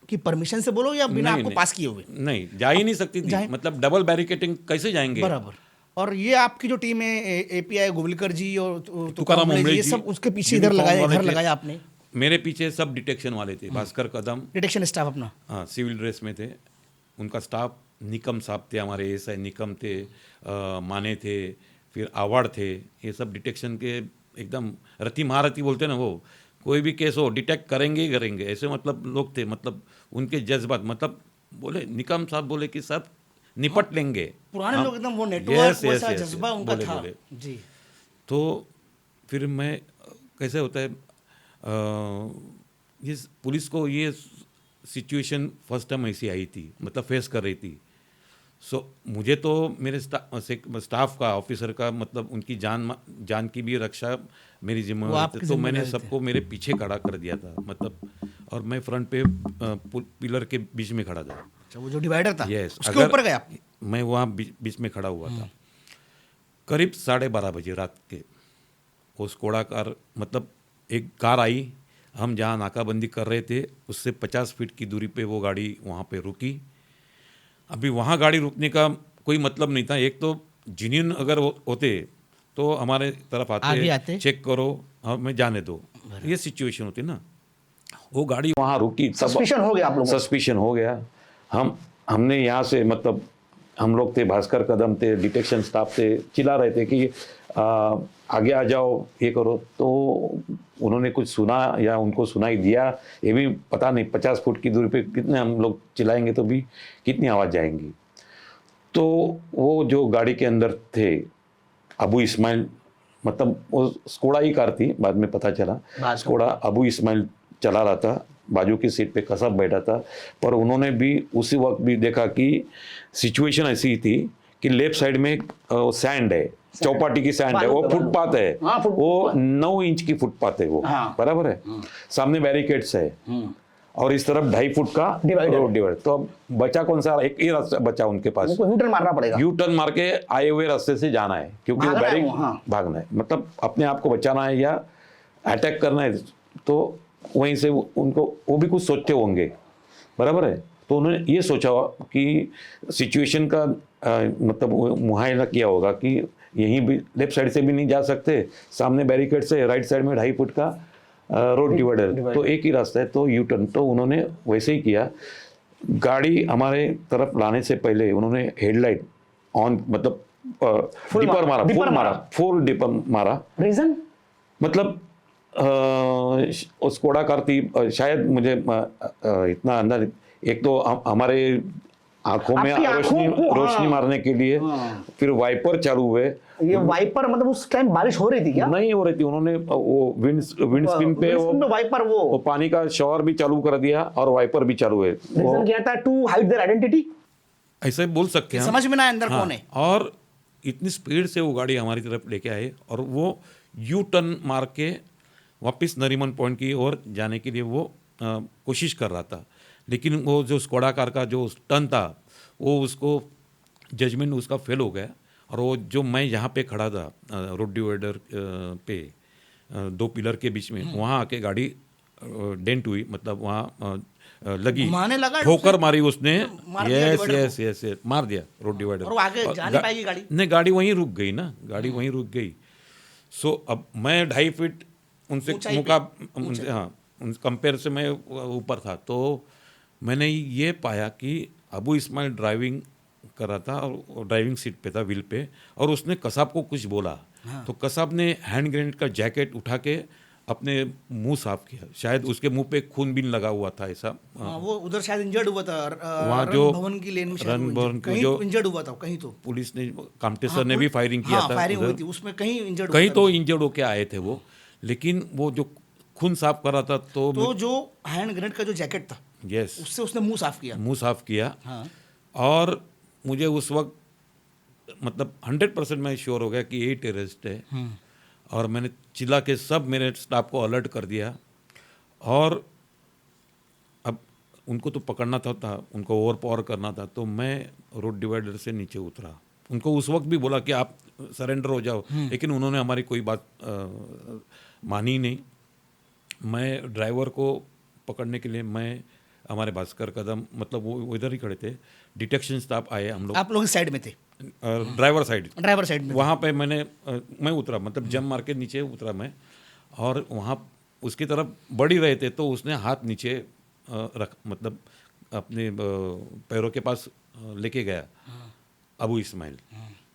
की परमिशन से, बोलो या बिना आपको पास किए हुए। नहीं, जा ही नहीं सकती थी, मतलब डबल बैरिकेडिंग कैसे जाएंगे बराबर। और ये आपकी जो टीम है एपीआई गोविलकर जी और तुकाराम ओमले ओमले ये जी, सब उसके पीछे इधर यूनिफॉर्म लगाया, वाले इधर थे। लगाया आपने मेरे पीछे सब डिटेक्शन वाले थे, भास्कर कदम, डिटेक्शन स्टाफ अपना। हाँ सिविल ड्रेस में थे, उनका स्टाफ निकम साहब थे, हमारे एएसआई निकम थे, माने थे, फिर आवाड़ थे, ये सब डिटेक्शन के एकदम रति महारथी बोलते हैं ना, वो कोई भी केस हो डिटेक्ट करेंगे ही करेंगे, ऐसे मतलब लोग थे, मतलब उनके जज्बात, मतलब बोले निकम साहब बोले कि सब निपट लेंगे। पुराने हम- लोग एकदम वो Yes, नेटवर्क yes, वैसा yes, जज्बा yes, उनका बोले, था बोले। जी। तो फिर मैं कैसे होता है ये पुलिस को ये सिचुएशन फर्स्ट टाइम ऐसी आई थी, मतलब फेस कर रही थी। सो मुझे तो मेरे स्टाफ का, ऑफिसर का, मतलब उनकी जान की भी रक्षा मेरी वो जिम्मेदारी आपकी थी, तो मैंने जिम्मेदारी थी। सबको मेरे पीछे खड़ा कर दिया था, मतलब और मैं फ्रंट पे पिलर के बीच में खड़ा था। अच्छा, वो जो डिवाइडर था यस, उसके ऊपर गए आप? मैं वहाँ बीच में खड़ा हुआ था। करीब 12:30 बजे रात के वो स्कोडा कार, मतलब एक कार आई, हम जहाँ नाकाबंदी कर रहे थे उससे 50 फीट की दूरी पे वो गाड़ी वहाँ पे रुकी। अभी वहाँ गाड़ी रुकने का कोई मतलब नहीं था, एक तो जिनियन अगर होते तो हमारे तरफ आगे आते। आते, चेक करो, हमें जाने दो, ये सिचुएशन होती ना। वो गाड़ी वहाँ रुकी, सस्पिशन हो गया आप लोगों को? सस्पिशन हो गया। हमने यहाँ से, मतलब हम लोग थे, भास्कर कदम थे, डिटेक्शन स्टाफ थे, चिल्ला रहे थे कि आगे आ जाओ, ये करो, तो उन्होंने कुछ सुना या उनको सुनाई दिया ये भी पता नहीं। 50 फुट की दूरी पे कितने हम लोग चिल्लाएंगे तो भी कितनी आवाज़ जाएंगी। तो वो जो गाड़ी के अंदर थे अबू इस्माइल, मतलब वो स्कोडा ही कार थी, बाद में पता चला स्कोडा, अबू इस्माइल चला रहा था, बाजू की सीट पे कसब बैठा था। पर उन्होंने भी उसी वक्त भी देखा कि सिचुएशन ऐसी थी कि लेफ्ट साइड में सैंड है, चौपाटी की सैंड है, वो फुटपाथ है, वो 9 इंच की फुटपाथ है वो, बराबर है, सामने बैरिकेड्स है, और इस तरफ 2.5 फुट का रोड डिवाइडर। तो अब बचा कौन सा, एक ही रास्ता बचा उनके पास, यू टर्न मारना पड़ेगा, यू टर्न मार के आए हुए रास्ते से जाना है, क्योंकि भागना है, मतलब अपने आप को बचाना है या अटैक करना है। तो वहीं से उनको, वो भी कुछ सोचते होंगे, बराबर है। तो उन्होंने ये सोचा कि सिचुएशन का मतलब मुआयना किया होगा कि यहीं भी लेफ्ट साइड से भी नहीं जा सकते, सामने बैरिकेड से, राइट साइड में 2.5 फुट का रोड डिवाइडर, तो एक ही रास्ता है, तो यू टर्न। तो उन्होंने वैसे ही किया। गाड़ी हमारे तरफ लाने से पहले उन्होंने हेडलाइट ऑन, मतलब फुल डिपर मारा। रीजन मतलब स्कोडा कार थी, शायद मुझे इतना अंदर, एक तो हमारे आंखों में रोशनी मारने के लिए, फिर वाइपर चालू हुए। ये वाइपर मतलब उस टाइम बारिश हो रही थी क्या? नहीं हो रही थी, उन्होंने वो विंड स्क्रीन पे वो वाइपर, वो पानी का शॉवर भी चालू कर दिया और वाइपर भी चालू है। रीजन क्या था? टू हाइड देयर आइडेंटिटी, ऐसे बोल सकते हैं, समझ में ना अंदर कौन है। और इतनी स्पीड से वो गाड़ी हमारी तरफ लेके आए और वो यू टर्न मार के वापस नरीमन पॉइंट की ओर जाने के लिए वो कोशिश कर रहा था। लेकिन वो जो स्कोडा कार का जो टर्न था, वो उसको जजमेंट उसका फेल हो गया। और वो जो मैं यहाँ पे खड़ा था रोड डिवाइडर पे 2 पिलर के बीच में, वहाँ आके गाड़ी डेंट हुई, मतलब वहाँ लगी, ठोकर मारी उसने, यस मार दिया रोड डिवाइडर, और आगे जा नहीं पाएगी गाड़ी। नहीं, गाड़ी वहीं रुक गई ना, गाड़ी वहीं रुक गई। सो अब मैं 2.5 फीट उनसे कंपेयर से मैं ऊपर था। तो मैंने ये पाया कि अबू इस्माइल ड्राइविंग कर रहा था और ड्राइविंग सीट पे था, व्हील पे, और उसने कसाब को कुछ बोला। तो कसाब ने हैंड ग्रेनेड का जैकेट उठा के अपने मुंह साफ किया, शायद उसके मुंह पे खून बीन लगा हुआ था ऐसा। वो उधर शायद इंजर्ड हुआ था, वहाँ जो भवन की लेन में रन भवन कहीं जो इंजर्ड हुआ था, कहीं तो पुलिस ने, कामटे सर ने भी फायरिंग किया था, फायरिंग हुई थी उसमें, कहीं इंजर्ड, कहीं तो इंजर्ड होके आए थे वो। लेकिन वो जो खून साफ कर रहा था, तो जो हैंड ग्रेनेड का जो जैकेट था, यस, उससे उसने मुंह साफ किया। और मुझे उस वक्त मतलब 100% मैं श्योर हो गया कि ये टेररिस्ट है। और मैंने चिल्ला के सब मेरे स्टाफ को अलर्ट कर दिया। और अब उनको तो पकड़ना था, उनको ओवर पावर करना था। तो मैं रोड डिवाइडर से नीचे उतरा, उनको उस वक्त भी बोला कि आप सरेंडर हो जाओ, लेकिन उन्होंने हमारी कोई बात मानी नहीं। मैं ड्राइवर को पकड़ने के लिए मैं हमारे भास्कर कदम, मतलब वो इधर ही खड़े थे। डिटेक्शन स्टाफ आए, हम लोग आप लोग इस साइड में थे, ड्राइवर साइड, ड्राइवर साइड में थे। वहाँ पे मैं उतरा, मतलब जंप मार के नीचे उतरा मैं, और वहाँ उसकी तरफ बढ़ ही रहे थे तो उसने हाथ नीचे मतलब अपने पैरों के पास लेके गया अबू इस्माइल।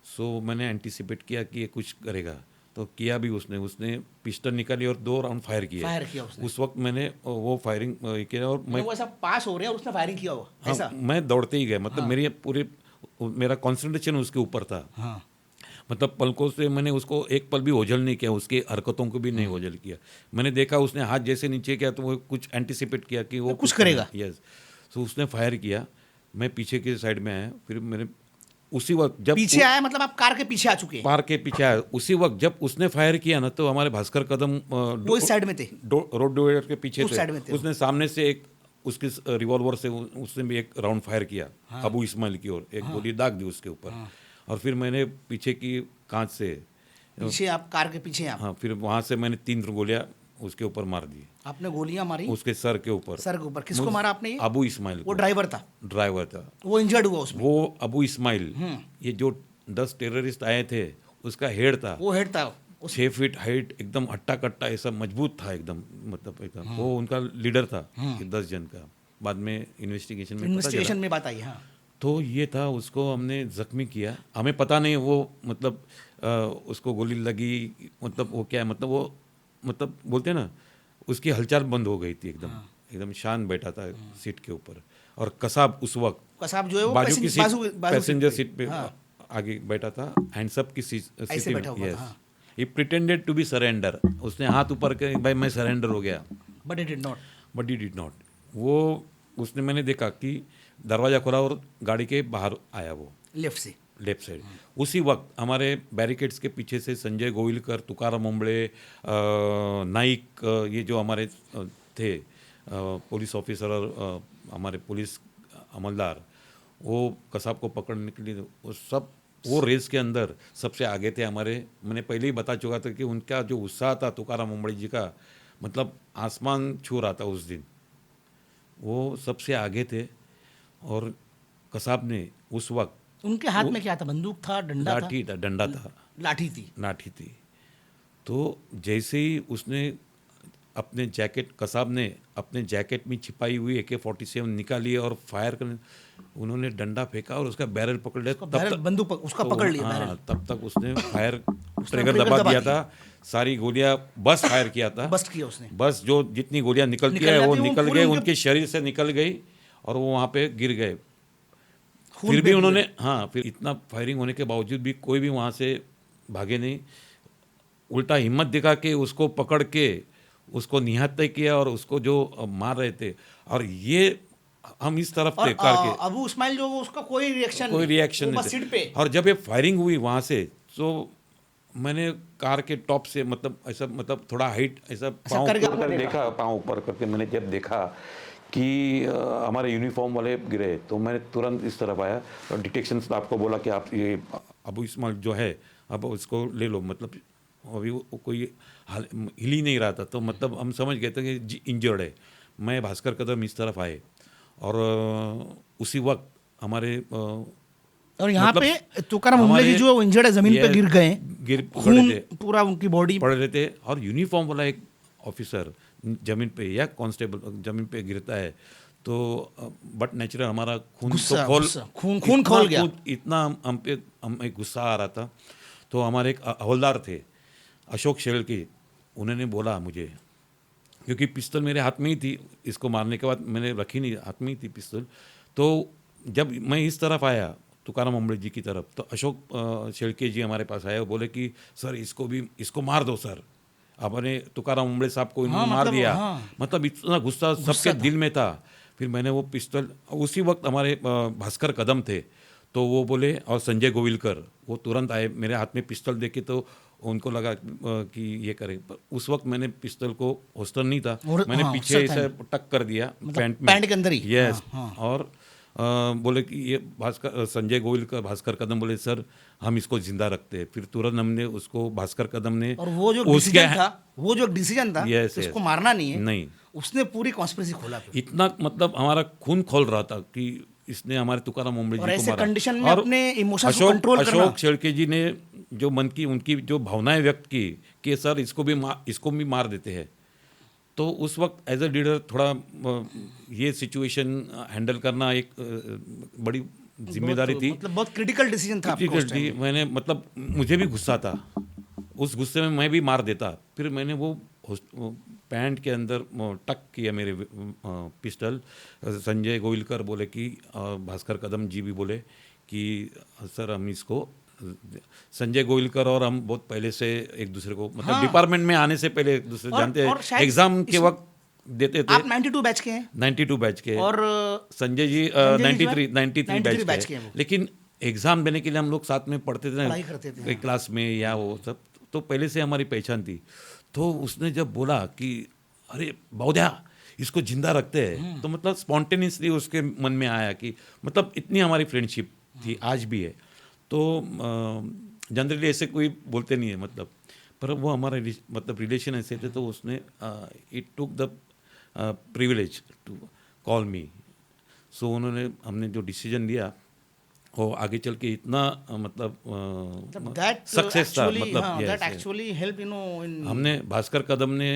सो मैंने एंटिसिपेट किया कि ये कुछ करेगा, तो किया भी उसने पिस्टल निकाली और 2 राउंड फायर किया उसने। उस वक्त मैंने वो फायरिंग किया और मैं वो ऐसा पास हो रहे हैं और उसने फायरिंग किया हुआ ऐसा। मैं दौड़ते ही गया, मतलब मेरा कंसंट्रेशन उसके ऊपर था। हाँ, मतलब पलकों से मैंने उसको एक पल भी ओझल नहीं किया, उसकी हरकतों को भी नहीं ओझल किया। मैंने देखा उसने हाथ जैसे नीचे किया तो वो कुछ एंटिसिपेट किया कि वो कुछ करेगा। यस, तो उसने फायर किया, मैं पीछे के साइड में आया। फिर मैंने उसी वक्त जब पीछे आया मतलब आप कार के पीछे आ चुके हैं। पार के पीछे आया, उसी वक्त जब उसने फायर किया ना, तो हमारे भास्कर कदम वो इस साइड में थे, रोड डिवाइडर के पीछे उस साइड में थे। उसने सामने से एक उसके रिवॉल्वर से उसने भी एक राउंड फायर किया अबू इस्माइल की ओर, एक गोली दाग दी उसके ऊपर। और फिर मैंने पीछे की कांच से, पीछे आप कार के पीछे हैं आप। हाँ, फिर वहाँ से मैंने 3 गोलियां उसके ऊपर मार दी, आपने गोलियां मारी उसके सर के ऊपर। सर के ऊपर। किसको मारा आपने? ये अबू इस्माइल वो को, ड्राइवर था, ड्राइवर था वो इंजर्ड हुआ उसमें। वो अबू इस्माइल। ये जो 10 टेररिस्ट आए थे उसका हेड था, वो हेड था। 6 फीट हाइट, एकदम हट्टा कट्टा ऐसा मजबूत था एकदम, मतलब एकदम वो उनका लीडर था, कि 10 जन का। बाद में इन्वेस्टिगेशन में पता चला। में बात आई। हाँ, तो ये था, उसको हमने जख्मी किया, हमें पता नहीं वो मतलब उसको गोली लगी, मतलब वो क्या है, मतलब वो मतलब बोलते हैं ना, उसकी हलचल बंद हो गई थी एकदम। एकदम शांत बैठा था सीट के ऊपर, और कसाब उस वक्त कसाब जो है वो बाजू की सीट, पैसेंजर पे। सीट पे आगे बैठा था, हैंडसअप की सीट ऐसे बैठा हुआ था। यस, हाँ। ही प्रिटेंडेड टू बी सरेंडर, उसने हाथ ऊपर के भाई मैं सरेंडर हो गया, but it did not. But he did not. वो उसने, मैंने देखा कि दरवाज़ा खोला और गाड़ी के बाहर आया वो लेफ्ट से। Left side. उसी वक्त हमारे बैरिकेड्स के पीछे से संजय गोविलकर, तुकाराम ओंबळे, नाइक, ये जो हमारे थे पुलिस ऑफिसर और हमारे पुलिस अमलदार, वो कसाब को पकड़ने के लिए वो सब वो रेस के अंदर सबसे आगे थे हमारे। मैंने पहले ही बता चुका था कि उनका जो उत्साह था तुकाराम ओंबळे जी का, मतलब आसमान छू रहा था उस दिन। वो सबसे आगे थे, और कसाब ने उस वक्त, उनके हाथ में क्या था? बंदूक था, डंडा था? लाठी था, डंडा था, लाठी थी। लाठी थी। तो जैसे ही उसने अपने जैकेट, कसाब ने अपने जैकेट में छिपाई हुई AK-47 निकाली और फायर करने, उन्होंने डंडा फेंका और उसका बैरल पकड़ लिया। बंदूक उसका पकड़ लिया बैरल। तब तक उसने फायर ट्रिगर ट्रिगर दबा दबा दिया था, सारी गोलियां बस फायर किया था, बस्ट किया उसने। बस जो जितनी गोलियां निकलती है वो निकल गई, उनके शरीर से निकल गई और वो वहाँ पे गिर गए। फिर भी उन्होंने, हाँ, फिर इतना फायरिंग होने के बावजूद भी कोई भी वहाँ से भागे नहीं, उल्टा हिम्मत दिखा के उसको पकड़ के उसको निहत्ते किया और उसको जो मार रहे थे। और ये हम इस तरफ थे कार के, अबू इस्माइल जो उसका कोई रिएक्शन नहीं सीट पे। और जब ये फायरिंग हुई वहाँ से, तो मैंने कार के टॉप से, मतलब ऐसा, मतलब थोड़ा हाइट ऐसा पाँव ऊपर देखा, पाँव ऊपर करके मैंने जब देखा कि हमारे यूनिफॉर्म वाले गिरे, तो मैंने तुरंत इस तरफ आया और डिटेक्शन स्टाफ को बोला कि आप ये अबू इस्माइल जो है अब उसको ले लो, मतलब अभी वो कोई हिल ही नहीं रहा था, तो मतलब हम समझ गए थे कि इंजर्ड है। मैं भास्कर कदम इस तरफ आए और उसी वक्त हमारे और यहाँ पे तुकाराम ओंबळे जी जो इंजर्ड है, जमीन पे गिर गए, खून पूरा उनकी बॉडी पड़ रहे थे, और यूनिफॉर्म वाला एक ऑफिसर जमीन पे या कांस्टेबल जमीन पे गिरता है तो बट नेचुरल हमारा खून खोल गया, इतना हम पे हमें गुस्सा आ रहा था। तो हमारे एक हवलदार थे अशोक शेलके, उन्होंने बोला मुझे, क्योंकि पिस्तौल मेरे हाथ में ही थी, इसको मारने के बाद मैंने रखी नहीं, हाथ में ही थी पिस्तौल। तो जब मैं इस तरफ आया तुकाराम ओंबळे जी की तरफ, तो अशोक शेलके जी हमारे पास आए, बोले कि सर इसको मार दो सर, आपने तुकाराम ओंबळे साहब को इन्होंने मार दिया। मतलब इतना गुस्सा सबके दिल में था। फिर मैंने वो पिस्तौल, उसी वक्त हमारे भास्कर कदम थे, तो वो बोले, और संजय गोविलकर वो तुरंत आए, मेरे हाथ में पिस्तौल देखे तो उनको लगा कि ये करे। उस वक्त मैंने पिस्तौल को होस्टर नहीं था, मैंने पीछे ऐसे टक कर दिया पैंट के अंदर ही। यस, और बोले कि ये भास्कर संजय गोयल का भास्कर कदम बोले सर हम इसको जिंदा रखते हैं। फिर तुरंत हमने उसको भास्कर कदम ने और वो जो उसके डिसीजन था Yes, कि yes. इसको मारना नहीं है, नहीं। उसने पूरी कॉन्स्पिरेसी खोला फिर। इतना मतलब हमारा खून खोल रहा था कि इसने हमारे तुकाराम ओमड़े जी और को ऐसे मारा। कंडीशन में और अपने इमोशंस को कंट्रोल करना। अशोक शेड़के जी ने जो मन की उनकी जो भावनाएं व्यक्त की कि सर इसको भी मार देते हैं, तो उस वक्त एज अ लीडर थोड़ा ये सिचुएशन हैंडल करना एक बड़ी जिम्मेदारी थी। मतलब बहुत क्रिटिकल डिसीजन था आपका उस जी, टाइम। मैंने मतलब मुझे भी गुस्सा था, उस गुस्से में मैं भी मार देता। फिर मैंने वो पैंट के अंदर टक किया मेरे पिस्टल। संजय गोयलकर बोले कि भास्कर कदम जी भी बोले कि सर हम इसको, संजय गोयलकर और हम बहुत पहले से एक दूसरे को मतलब हाँ। डिपार्टमेंट में आने से पहले एक दूसरे जानते और हैं, शायद एग्जाम के वक्त देते थे। आप 92 बैच के हैं 92 बैच के और संजय जी संजय जी 93 बैच बैच के के हैं वो। लेकिन एग्जाम देने के लिए हम लोग साथ में पढ़ते थे पढ़ाई करते थे, एक क्लास में या वो सब, तो पहले से हमारी पहचान थी। तो उसने जब बोला कि अरे बौद्या इसको जिंदा रखते हैं, तो मतलब स्पॉन्टेनियसली उसके मन में आया कि मतलब इतनी हमारी फ्रेंडशिप थी, आज भी है। तो जनरली ऐसे कोई बोलते नहीं है मतलब, पर वो हमारा मतलब रिलेशन ऐसे थे, तो उसने it took the privilege to call me. So उन्होंने हमने जो डिसीजन लिया वो आगे चल के इतना मतलब सक्सेस था। मतलब दैट एक्चुअली हेल्प इन हमने भास्कर कदम ने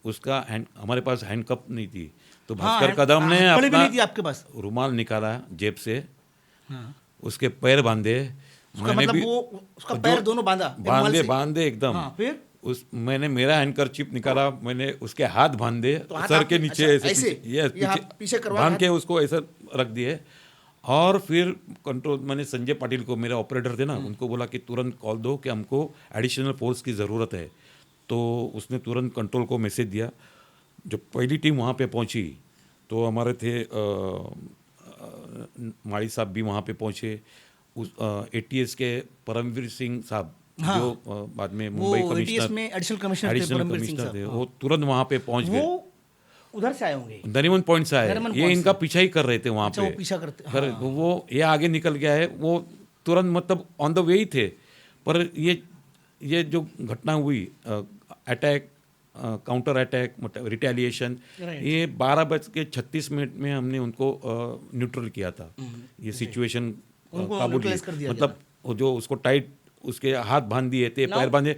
उसका हमारे पास हैंडकफ नहीं थी, तो हाँ, भास्कर कदम ने हथकड़ी भी अपना नहीं थी आपके पास। रुमाल निकाला जेब से, हाँ। उसके पैर बांधे। उसका मतलब वो उसका पैर दोनों बांधा रुमाल से। बांधे एकदम। हाँ, फिर मैंने मेरा हैंडकरचिप निकाला, मैंने उसके हाथ बांधे तो हाथ सर के आपने- नीचे अच्छा, ऐसे ऐसे? ये ये हाथ पीछे करवा बांध के के उसको ऐसा रख दिए। और फिर कंट्रोल मैंने संजय पाटिल को, मेरे ऑपरेटर थे ना, उनको बोला कि तुरंत कॉल दो कि हमको एडिशनल फोर्स की ज़रूरत है। तो उसने तुरंत कंट्रोल को मैसेज दिया। जब पहली टीम वहाँ पे पहुँची तो हमारे थे माड़ी साहब भी वहाँ पे पहुँचे, उस ATS के परमवीर सिंह साहब हाँ। जो बाद में वो मुंबई ATS कमिश्नर में एडिशनल कमिश्नर थे परमवीर सिंह साहब। थे, वो तुरंत वहाँ पे पहुँच वो गए। उधर से आए होंगे। नरीमन पॉइंट से आए, नरीमन ये पॉइंट इनका से। पीछा ही कर रहे थे वहाँ अच्छा, पे। वो पीछा करते, तो वो ये आगे निकल गया है, वो तुरंत मतलब ऑन द वे ही थे। पर ये जो घटना हुई, अटैक, काउंटर अटैक, मतलब रिटेलिएशन, Right. ये 12:36 में हमने उनको न्यूट्रल किया था। ये सिचुएशन उनको काबू neutralize कर दिया मतलब वो जो उसको टाइट उसके हाथ बांध दिए थे, पैर बांधे।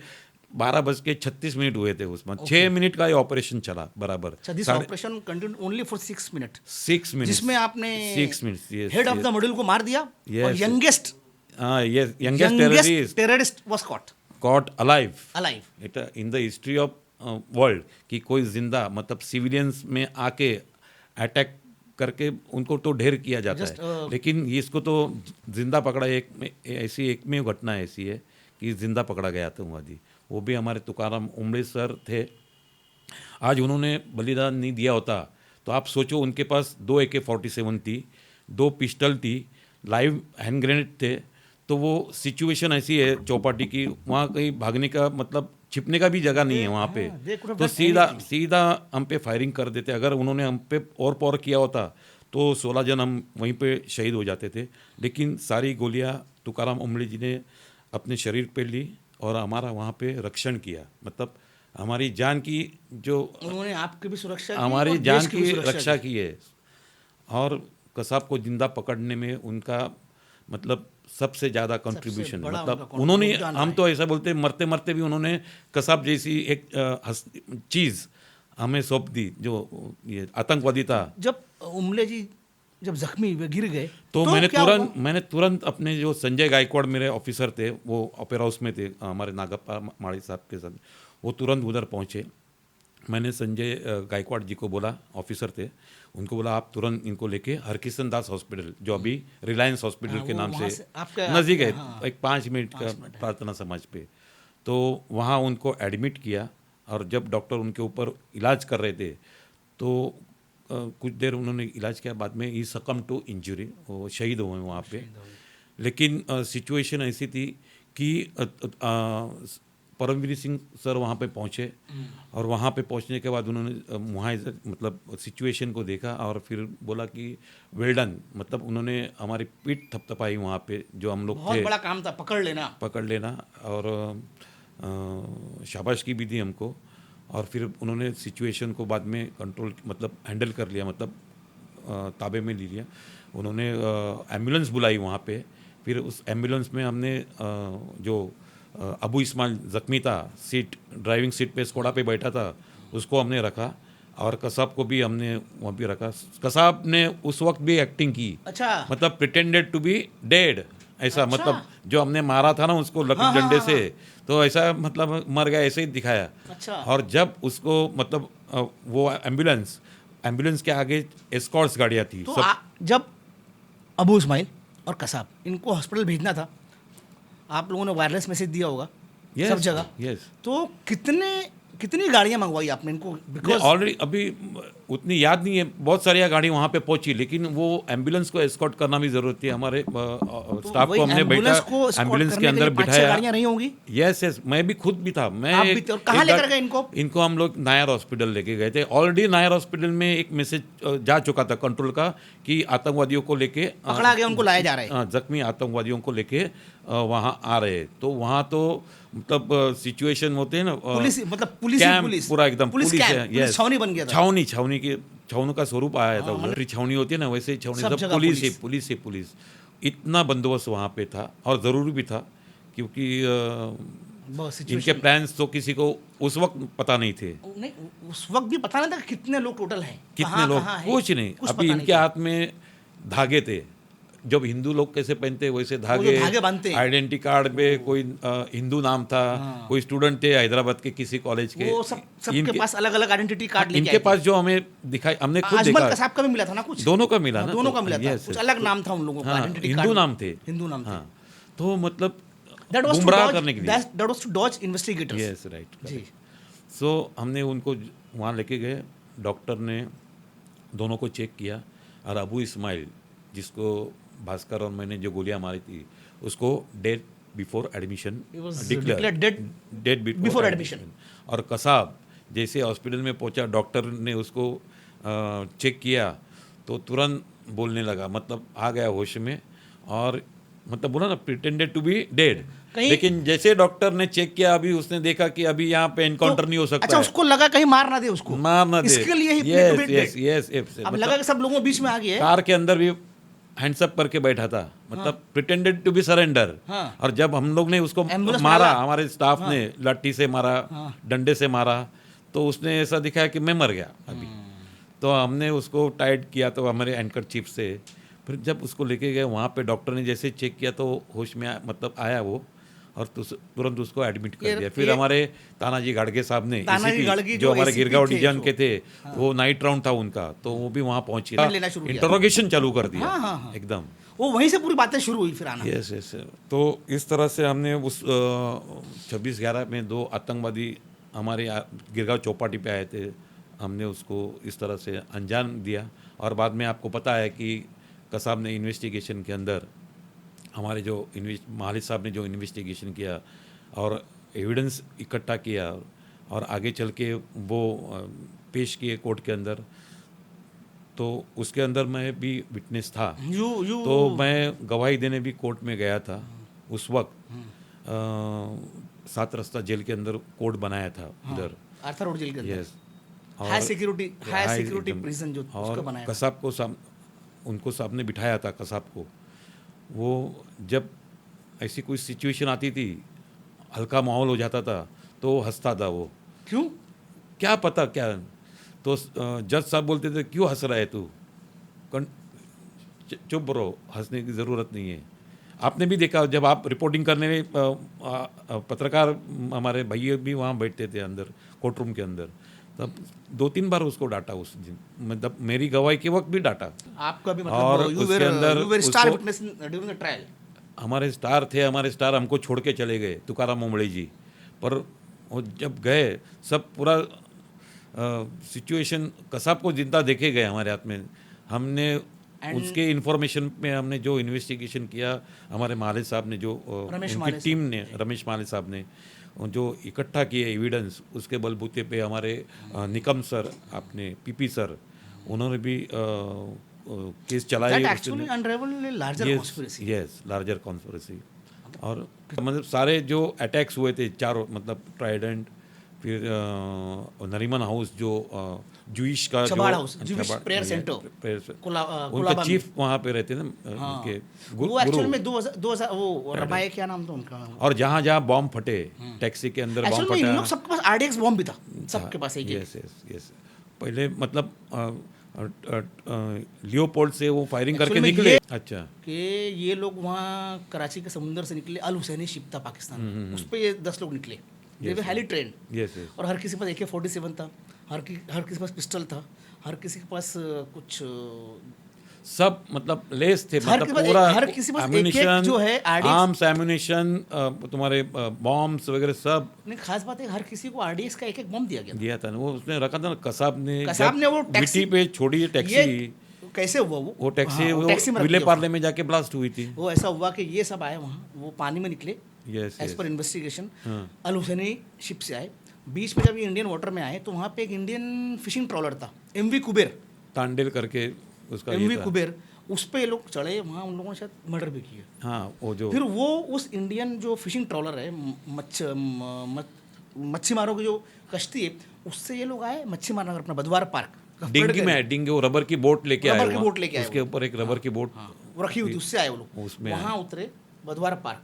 12:36 हुए थे उसमें। 6 मिनट का ये ऑपरेशन चला बराबर। अच्छा, this operation continued only for 6 minute, 6 minute जिसमें आपने 6 minutes head of the module को मार दिया और Yes. Youngest youngest terrorist was caught alive alive. It in the history of world कि कोई जिंदा मतलब सिविलियंस में आके अटैक करके उनको तो ढेर किया जाता Just, है, लेकिन इसको तो जिंदा पकड़ा। एक में घटना ऐसी है कि जिंदा पकड़ा गया आतंकवादी, वो भी हमारे तुकाराम ओमड़े सर थे। आज उन्होंने बलिदान नहीं दिया होता तो आप सोचो, उनके पास 2 AK-47 थी, 2 पिस्टल थी, लाइव हैंड ग्रेनेड थे। तो वो सिचुएशन ऐसी है चौपाटी की, वहाँ कहीं भागने का मतलब छिपने का भी जगह नहीं है वहाँ पे। they could have तो done सीधा हम पे फायरिंग कर देते। अगर उन्होंने हम पे और पावर किया होता तो 16 जन हम वहीं पे शहीद हो जाते थे। लेकिन सारी गोलियां तुकाराम ओमड़े जी ने अपने शरीर पे ली और हमारा वहाँ पे रक्षण किया। मतलब हमारी जान की जो उन्होंने आपकी भी सुरक्षा की हमारी और जान देश की भी रक्षा की है। और कसाब को जिंदा पकड़ने में उनका मतलब सबसे ज़्यादा कंट्रीब्यूशन, बड़ा मतलब उनका उन्होंने, योगदान हम रहा तो ऐसा बोलते मरते मरते भी उन्होंने कसाब जैसी एक चीज़ हमें सौंप दी जो ये आतंकवादी था। जब उमले जी जब जख्मी हुए, गिर गए, तो क्या हुआ? मैंने तुरंत अपने जो संजय गायकवाड़ मेरे ऑफिसर थे, वो ओपेरा हाउस में थे हमारे नागप्पा माड़ी साहब के साथ, वो तुरंत उधर पहुँचे। मैंने संजय गायकवाड़ जी को बोला, ऑफिसर थे, उनको बोला आप तुरंत इनको लेके हरकिशन दास हॉस्पिटल जो अभी रिलायंस हॉस्पिटल के वो नाम वहाँ से आपका- नज़दीक है, हाँ। एक 5 मिनट का प्रार्थना समाज पे। तो वहाँ उनको एडमिट किया और जब डॉक्टर उनके ऊपर इलाज कर रहे थे तो कुछ देर उन्होंने इलाज किया, बाद में ही सकम टू इंजरी, वो शहीद हुए वहाँ पे। लेकिन सिचुएशन ऐसी थी कि परमवीर सिंह सर वहाँ पे पहुँचे और वहाँ पे पहुँचने के बाद उन्होंने मुआवजा मतलब सिचुएशन को देखा और फिर बोला कि वेल डन, मतलब उन्होंने हमारी पीठ थपथपाई वहाँ पे जो हम लोग बहुत थे, बड़ा काम था, पकड़ लेना और शाबाश की भी दी हमको। और फिर उन्होंने सिचुएशन को बाद में कंट्रोल मतलब हैंडल कर लिया, मतलब ताबे में ले लिया। उन्होंने एम्बुलेंस बुलाई वहाँ पे, फिर उस एम्बुलेंस में हमने जो अबू इस्माइल ज़ख्मी था, ड्राइविंग सीट पे स्कोडा पे बैठा था, उसको हमने रखा और कसाब को भी हमने वहाँ पे रखा। कसाब ने उस वक्त भी एक्टिंग की, अच्छा। मतलब प्रिटेंडेड टू बी डेड ऐसा, अच्छा। मतलब जो हमने मारा था ना उसको लकड़ी डंडे से, तो ऐसा मतलब मर गया ऐसे ही दिखाया। अच्छा। और जब उसको मतलब वो एम्बुलेंस के आगे एस्कॉर्ट्स गाड़ियाँ थी तो सब। जब अबू इस्माइल और कसाब इनको हॉस्पिटल भेजना था, आप लोगों ने वायरलेस मैसेज दिया होगा Yes, सब जगह। yes. तो कितनी गाड़ियां मंगवाई आपने इनको? बिकॉज ऑलरेडी अभी उतनी याद नहीं है, बहुत सारी गाड़ी वहाँ पे पहुंची, लेकिन वो एम्बुलेंस को एस्कॉर्ट करना भी जरूरत थी। हमारे स्टाफ को हमने बैठा एम्बुलेंस के अंदर बिठाया। गाड़ियां नहीं होंगी? यस, मैं भी खुद भी था। मैं आप भी थे? और कहाँ लेकर गए इनको? इनको हम लोग नायर हॉस्पिटल लेके गए थे। ऑलरेडी नायर हॉस्पिटल में एक मैसेज जा चुका था कंट्रोल का कि आतंकवादियों को लेके पकड़ा गया, उनको लाया जा रहा है। जख्मी आतंकवादियों को लेके वहाँ आ रहे। तो वहाँ तो मतलब सिचुएशन होते हैं ना, पुलिस पूरा एकदम पुलिस है। पुलिस छावनी बन गया था। छावनी का स्वरूप आया था। मिलिट्री छावनी होती है ना, वैसे ही छावनी, सब पुलिस। इतना बंदोबस्त वहाँ पे था और ज़रूरी भी था, क्योंकि इनके प्लान्स तो किसी को उस वक्त पता नहीं थे। नहीं, उस वक्त भी पता नहीं था कितने लोग टोटल हैं, कितने लोग, कुछ नहीं। अभी इनके हाथ में धागे थे, जब हिंदू लोग कैसे पहनते हैं वैसे धागे बांधते हैं। आइडेंटिटी कार्ड पे कोई हिंदू नाम था, कोई स्टूडेंट थे हैदराबाद के किसी कॉलेज के, वो सबके पास अलग अलग आइडेंटिटी कार्ड लेके इनके पास जो हमें दिखाई, हमने खुद देखा। अजमल कसाब का भी मिला था ना कुछ? दोनों का मिला ना, दोनों का मिला था। कुछ अलग नाम था उन लोगों का, आइडेंटिटी कार्ड हिंदू नाम थे। हाँ। तो मतलब गुमराह करने के लिए, that was to dodge investigators. Yes, right जी। सो हमने उनको वहाँ लेके गए। डॉक्टर ने दोनों को चेक किया और अबू इस्माइल, जिसको भास्कर और मैंने जो गोलियां मारी थी, उसको dead before admission declare, dead before admission. और कसाब जैसे हॉस्पिटल में पहुंचा, डॉक्टर ने उसको चेक किया तो तुरंत बोलने लगा, मतलब आ गया होश में, और मतलब बोला ना प्रिटेंडेड टू बी डेड। लेकिन जैसे डॉक्टर ने चेक किया, अभी उसने देखा कि अभी यहाँ पे एनकाउंटर नहीं हो सकता। अच्छा, उसको लगा कहीं मार ना दे उसको, इसके लिए ही यस। अब लगा कि सब लोगों बीच में आ गए। कार के अंदर भी हैंड्सअप करके बैठा था, मतलब प्रिटेंडेड टू बी सरेंडर। और जब हम लोग ने उसको मारा, हमारे स्टाफ ने लाठी से मारा, डंडे से मारा, तो उसने ऐसा दिखाया कि मैं मर गया अभी। तो हमने उसको टाइट किया तो हमारे हैंडकरचीफ से। फिर जब उसको लेके गए वहाँ पे, डॉक्टर ने जैसे चेक किया तो होश में मतलब आया वो, और तुरंत उसको एडमिट कर दिया। फिर हमारे तानाजी गाड़गे साहब ने, जो हमारे गिरगांव डिवीजन के थे, वो नाइट राउंड था उनका, तो वो भी वहाँ पहुंचे, इंटरोगेशन चालू कर दिया एकदम। वो वहीं से पूरी बातें शुरू हुई फिर आना। यस। तो इस तरह से हमने उस 26/11 में 2 आतंकवादी हमारे गिरगांव चौपाटी पे आए थे, हमने उसको इस तरह से अंजाम दिया। और बाद में आपको पता है कि कसाब ने इन्वेस्टिगेशन के अंदर, हमारे जो मालिक साहब ने जो इन्वेस्टिगेशन किया और एविडेंस इकट्ठा किया और आगे चल के वो पेश किए कोर्ट के अंदर, तो उसके अंदर मैं भी विटनेस था। तो मैं गवाही देने भी कोर्ट में गया था उस वक्त। 7 रास्ता जेल के अंदर कोर्ट बनाया था उधर, आर्थर रोड जेल के अंदर। यस, हाई सिक्योरिटी प्रिजन जो उसको बनाया। कसाब को उनको सामने बिठाया था। कसाब को वो जब ऐसी कोई सिचुएशन आती थी, हल्का माहौल हो जाता था, तो हंसता था वो। क्यों? क्या पता क्या। तो जज साहब बोलते थे, क्यों हंस रहा है तू, चुप रहो, हंसने की ज़रूरत नहीं है। आपने भी देखा जब आप रिपोर्टिंग करने में, पत्रकार हमारे भैया भी वहाँ बैठते थे अंदर कोर्ट रूम के अंदर, तब 2-3 बार उसको डांटा उस दिन, मतलब मेरी गवाही के वक्त भी डांटा। आपका भी मतलब, और उसके अंदर star witness during the trial. हमारे स्टार हमको छोड़ के चले गए, तुकाराम मोमड़े जी। पर वो जब गए, सब पूरा सिचुएशन कसाब को जिंदा देखे गए हमारे हाथ में। हमने उसके इन्फॉर्मेशन पे हमने जो इन्वेस्टिगेशन किया, हमारे माले साहब ने जो रमेश उनकी माले टीम ने, रमेश माले साहब ने जो इकट्ठा किए एविडेंस, उसके बलबूते पे हमारे निकम सर, अपने पीपी सर, उन्होंने भी केस चलाए। That actually अनरेवल larger conspiracy. Yes, larger conspiracy. और मतलब सारे जो अटैक्स हुए थे चारों, मतलब ट्राइडेंट, फिर नरीमन हाउस जो जूइश का छबाड़ हाउस, जूइश प्रेयर सेंटर, उनका कोलाबा चीफ वहाँ पे रहते थे ना, उनके वो एक्चुअल में 2000 वो रबाये क्या नाम था उनका। और जहाँ जहाँ बॉम्ब फटे, टैक्सी के अंदर बॉम्ब एक्चुअल में इन लोग फटा। सबके पास आरडीएक्स बॉम्ब भी था, सबके पास एक एक। Yes yes yes. पहले मतलब लियोपोल्ड से वो फायरिंग करके Actually में निकले। ये- अच्छा, कि ये लोग वहाँ कराची के समुंदर से निकले, अल हुसैनी शिप था पाकिस्तान में, उस पर ये 10 लोग निकले, they were highly trained. Yes yes. और हर किसी के पास AK-47 था, हर किसी के पास पिस्टल था, हर किसी के पास कुछ सब मतलब लेस थे, हर मतलब किसी के पास- पूरा हर किसी के पास एक-एक ammunition, जो है RDX आर्म्स, एम्यूनिशन, तुम्हारे बॉम्ब्स वगैरह सब नहीं, खास बात है हर किसी को आरडीएक्स का एक एक बम दिया गया था। दिया था ना। वो उसने रखा था ना, कसाब ने कसाब जब ने वो टैक्सी विटी पे छोड़ी टैक्सी, ये कैसे हुआ वो टैक्सी हाँ, वो टैक्सी में रख विले दिया पार्ले में जाके ब्लास्ट हुई थी। वो ऐसा हुआ कि ये सब आए वहाँ, वो पानी में निकले यस एज यस। पर इन्वेस्टिगेशन, हाँ। अल हुसैनी शिप से आए, बीच में जब ये इंडियन वाटर में आए तो वहाँ पे एक इंडियन फिशिंग ट्रॉलर था, MV कुबेर, तांडेल करके उसका ये MV था। कुबेर, उस पे ये लोग चढ़े, वहाँ उन लोगों ने शायद मर्डर भी किया। हाँ, वो जो फिर वो उस इंडियन जो फिशिंग ट्रॉलर है, मच्छी मारों की जो कश्ती है, उससे ये लोग आए मच्छी मारना अपना बदवार पार्क डिंगी में है, डिंगी, वो रबर की बोट लेके आए रबर की वहाँ। बोट लेके आए उसके वो। ऊपर एक रबर की बोट वो रखी हुई थी, उससे आए वो लोग, उसमें वहाँ उतरे बदवार पार्क,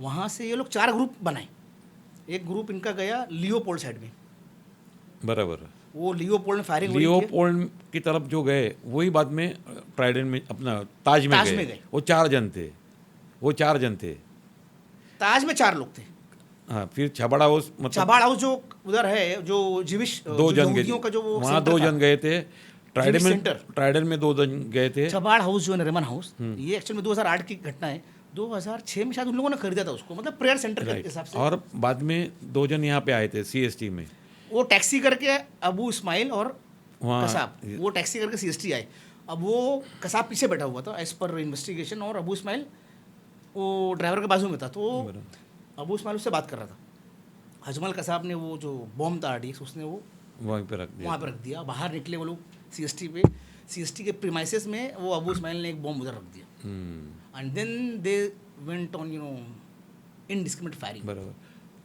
वहाँ से ये लोग 4 ग्रुप बनाए। एक ग्रुप इनका गया लियोपोल्ड साइड में, बराबर। वो लियोपोल्ड में फायरिंग हुई। लियोपोल्ड की तरफ जो गए वही बाद में ट्राइडेंट में अपना ताज में ताज में गए। गए। वो 4 जन थे, वो 4 जन थे। ताज में 4 लोग थे। हाँ, फिर छबड़ा हाउस मतलब चबाड़ हाउस जो उधर है, जो जीविश 2 जन यहूदियों का जो गए वो वहाँ, सेंटर 2 था। जन गए थे। ट्राइडेंट में, सेंटर। ट्राइडेंट में 2 जन गए थे। चबाड़ हाउस जो है नरीमन हाउस, ये एक्चुअल में 2008 की घटना है, 2006 में शायद उन लोगों ने खरीदा था उसको, मतलब प्रेयर सेंटर के राइट। हिसाब से। और बाद में 2 जन यहाँ पे आए थे CST में। वो टैक्सी करके अबू इस्माइल और वहाँ- कसाब, वो टैक्सी करके CST आए। अब वो कसाब पीछे बैठा हुआ था एज पर इन्वेस्टिगेशन, और अबू इस्माइल वो ड्राइवर के बाजू में था। तो अबू इस्माइल उससे बात कर रहा था। अजमल कसाब ने वो जो बॉम्ब था RDX, उसने वो वहीं पे रख दिया। वहाँ पर रख दिया। बाहर निकले वो लोग CST पे, CST के प्रीमाइसेस में वो अबू इस्माइल ने एक बॉम्ब उधर रख दिया, and then they went on indiscriminate firing. बराबर।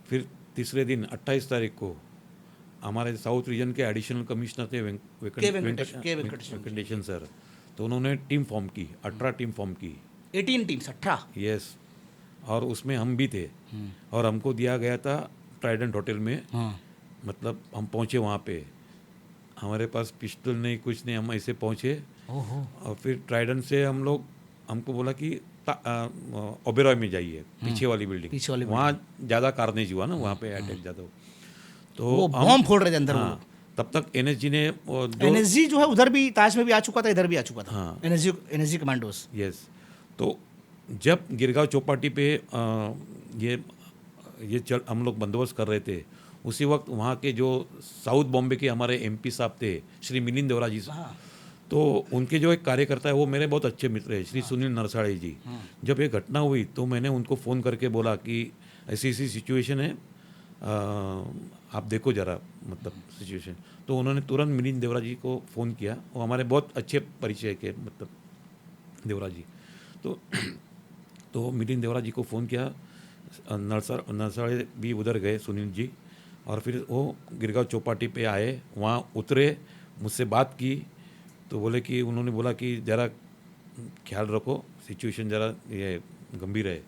फिर तीसरे दिन 28 तारीख को हमारे साउथ रीजन के एडिशनल कमिश्नर थे के वेंकटेशन वेंकटेशन सर, तो उन्होंने टीम फॉर्म की, 18 टीम फॉर्म की। 18 टीम्स, 18। यस। और उसमें हम भी थे, और हमको दिया गया था ट्राइडेंट होटल में। मतलब हम पहुँचे वहाँ पे, हमारे पास पिस्टल नहीं, कुछ नहीं, हम ऐसे पहुँचे। और फिर ट्राइडेंट से हम लोग, हमको बोला कि ओबेरॉय में जाइए, पीछे वाली बिल्डिंग, वहाँ ज़्यादा कारनेज हुआ ना, वहाँ पे अटैक ज़्यादा हुआ। तो वो बॉम्ब फोड़ रहे थे अंदर। हाँ, तब तक NSG ने NSG जो है उधर भी, ताज में भी आ चुका था, इधर भी आ चुका था। हाँ। NSG commandos. यस। तो जब गिरगांव चौपाटी पे ये हम लोग बंदोबस्त कर रहे थे, उसी वक्त वहाँ के जो साउथ बॉम्बे के हमारे MP साहब थे, श्री मिलिंद देवरा जी, तो उनके जो एक कार्यकर्ता है, वो मेरे बहुत अच्छे मित्र हैं, श्री सुनील नरसाड़े जी। जब ये घटना हुई तो मैंने उनको फ़ोन करके बोला कि ऐसी ऐसी सिचुएशन है, आप देखो ज़रा, मतलब सिचुएशन। तो उन्होंने तुरंत मिलिंद देवरा जी को फ़ोन किया, वो हमारे बहुत अच्छे परिचय के, मतलब देवरा जी। तो मिलिंद देवरा जी को फ़ोन किया, नरसाड़े भी उधर गए, सुनील जी, और फिर वो गिरगांव चौपाटी पे आए, वहाँ उतरे, मुझसे बात की, तो बोले कि, उन्होंने बोला कि ज़रा ख्याल रखो, सिचुएशन ज़रा ये गंभीर है।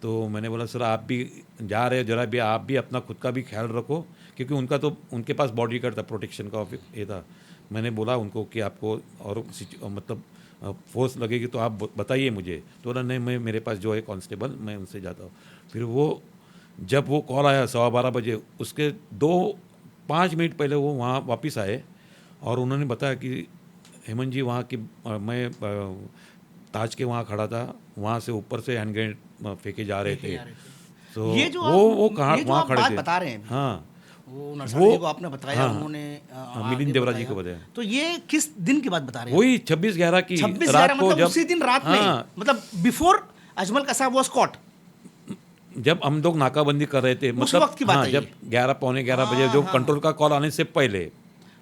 तो मैंने बोला सर आप भी जा रहे हो, ज़रा भी आप भी अपना खुद का भी ख्याल रखो, क्योंकि उनका तो उनके पास बॉडीगार्ड था, प्रोटेक्शन का ये था। मैंने बोला उनको कि आपको और मतलब फोर्स लगेगी तो आप बताइए मुझे। तो बोला नहीं, मैं मेरे पास जो है कांस्टेबल, मैं उनसे जाता हूँ। फिर वो जब वो कॉल आया 12:15 बजे, उसके 5 मिनट पहले वो वहाँ वापस आए, और उन्होंने बताया कि हेमंत जी वहाँ की, मैं ताज के वहाँ खड़ा था, वहाँ से ऊपर से हैंड ग्रेनेड फेंके जा रहे थे। तो ये जो वो कहाँ ये जो वहाँ आप खड़े बात थे। बता रहे हैं, हाँ, वो नरसाणी जी को आपने बताया, हाँ, उन्होंने मिलिंद आगे देवरा जी बताया। को बताया। तो ये किस दिन की बात बता रहे हैं? वही 26/11 की 26 रात 11 को, मतलब जब उसी दिन रात में, हाँ, मतलब before Ajmal Kasab was cot. जब हम लोग नाकाबंदी कर रहे थे, मतलब वक्त की बात हाँ, है जब ये। 11 पौने 11 बजे जो कंट्रोल का कॉल आने से पहले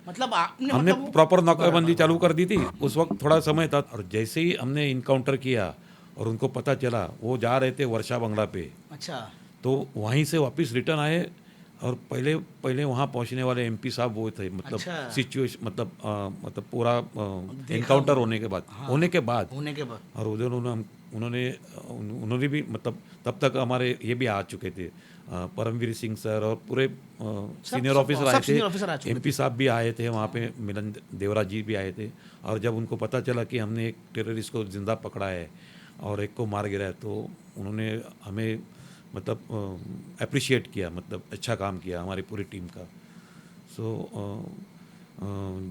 मतलब आपने हमने मतलब प्रॉपर नाकाबंदी चालू कर दी थी। उस वक्त थोड़ा समय था, और जैसे ही हमने इनकाउंटर किया और उनको पता चला वो जा रहे थे वर्षा बंगला पे, अच्छा, तो वहीं से वापस रिटर्न आए। और पहले पहले वहाँ पहुँचने वाले एमपी साहब वो थे, मतलब अच्छा। सिचुएशन, मतलब पूरा देखा एनकाउंटर उन्होंने। होने के बाद होने के बाद और उधर उन्होंने भी, मतलब तब तक हमारे ये भी आ चुके थे, परमवीर सिंह सर और पूरे सीनियर सब ऑफिसर आए senior officer आ थे, चुके एमपी साहब भी आए थे वहाँ पे, मिलन देवराज जी भी आए थे। और जब उनको पता चला कि हमने एक टेररिस्ट को जिंदा पकड़ा है और एक को मार गिरा है, तो उन्होंने हमें मतलब अप्रिशिएट किया, मतलब अच्छा काम किया हमारी पूरी टीम का। सो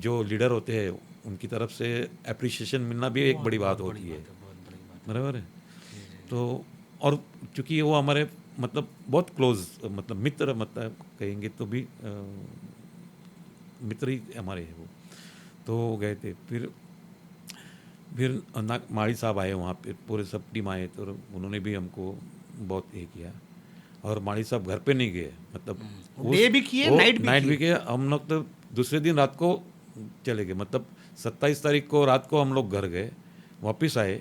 जो लीडर होते हैं उनकी तरफ से अप्रिशिएशन मिलना भी एक बड़ी बात होती है, बहुत बड़ी बात। बराबर है। तो और चूंकि वो हमारे मतलब बहुत क्लोज, मतलब मित्र, मतलब कहेंगे तो भी मित्र ही हमारे हैं वो। तो गए थे, फिर माड़ी साहब आए वहाँ पे, पूरे सब टीम आए, तो उन्होंने भी हमको बहुत ये किया। और माड़ी साहब घर पे नहीं गए, मतलब डे भी किए, नाइट भी किए। भी किए। हम लोग तो दूसरे दिन रात को चले गए, मतलब 27 तारीख को रात को हम लोग घर गए, वापस आए।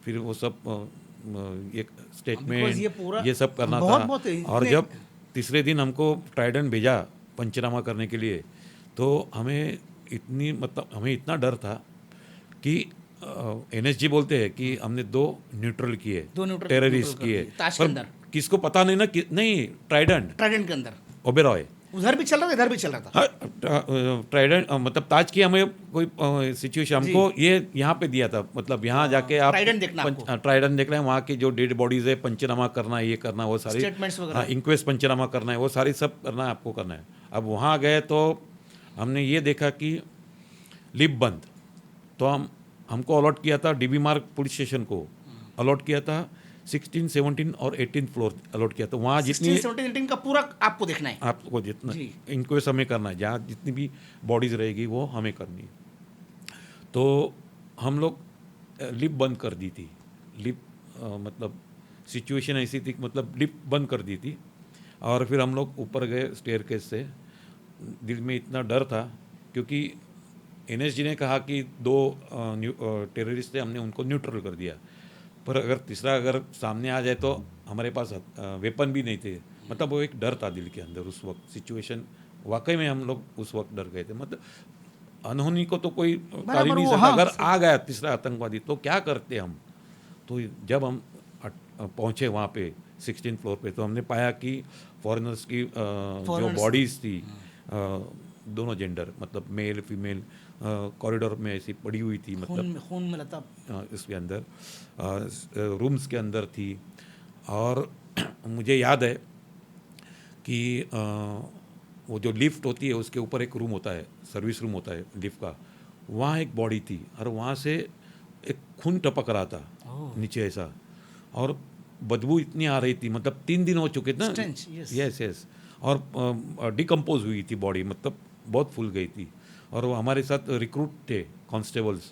फिर वो सब ये Because ये स्टेटमेंट पूरा ये सब करना बहुत था। बहुत और इतने- जब तीसरे दिन हमको ट्राइडेंट भेजा पंचनामा करने के लिए, तो हमें इतना डर था कि एनएसजी बोलते हैं कि हमने 2 न्यूट्रल किए, दो न्यूट्रल टेररिस्ट कर किए, दिए, ताश के पर अंदर। किसको पता नहीं ना कि नहीं, ट्राइडेंट ट्राइडेंट के अंदर ओबेरॉय, उधर भी चल रहा था, इधर भी चल रहा था। हाँ, ट्राइडेंट मतलब ताज की हमें कोई सिचुएशन हमको ये यहाँ पे दिया था, मतलब यहाँ जाके आप ट्राइडेंट देखना आपको। ट्राइडेंट देखना है, वहाँ की जो डेड बॉडीज है पंचनामा करना है, ये करना है, वो सारी Statements वगैरह। हाँ, इंक्वेस्ट पंचनामा करना है, वो सारी सब करना है, आपको करना है। अब वहाँ गए तो हमने ये देखा कि लिफ्ट बंद, तो हमको अलॉट किया था डीबी मार्ग पुलिस स्टेशन को, अलॉट किया था 16, 17 और 18 फ्लोर अलॉट किया था। वहाँ 16, जितनी 17, 18 का पूरा आपको देखना है। आपको जितना जी। इंक्वेस्ट हमें करना है, जहाँ जितनी भी बॉडीज रहेगी वो हमें करनी है। तो हम लोग लिफ्ट बंद कर दी थी, लिफ्ट मतलब सिचुएशन ऐसी थी, मतलब लिफ्ट बंद कर दी थी। और फिर हम लोग ऊपर गए स्टेयरकेस से, दिल में इतना डर था क्योंकि एनएसजी ने कहा कि 2 टेररिस्ट थे, हमने उनको न्यूट्रल कर दिया, पर अगर तीसरा अगर सामने आ जाए तो हमारे पास वेपन भी नहीं थे। मतलब वो एक डर था दिल के अंदर उस वक्त, सिचुएशन वाकई में हम लोग उस वक्त डर गए थे। मतलब अनहोनी को तो कोई कर ही नहीं वो, सकता, हाँ, अगर आ गया तीसरा आतंकवादी तो क्या करते हम। तो जब हम पहुंचे वहाँ पे 16 फ्लोर पे, तो हमने पाया कि फॉरेनर्स की जो Foreigners- बॉडीज थी, दोनों जेंडर, मतलब मेल फीमेल, कॉरिडोर में ऐसी पड़ी हुई थी, मतलब खून में लता। इसके अंदर रूम्स के अंदर थी। और मुझे याद है कि वो जो लिफ्ट होती है उसके ऊपर एक रूम होता है, सर्विस रूम होता है लिफ्ट का, वहाँ एक बॉडी थी और वहाँ से एक खून टपक रहा था नीचे ऐसा, और बदबू इतनी आ रही थी, मतलब 3 दिन हो चुके थे ना। Stench, yes. यस। और डिकम्पोज हुई थी बॉडी, मतलब बहुत फूल गई थी। और वो हमारे साथ रिक्रूट थे कांस्टेबल्स,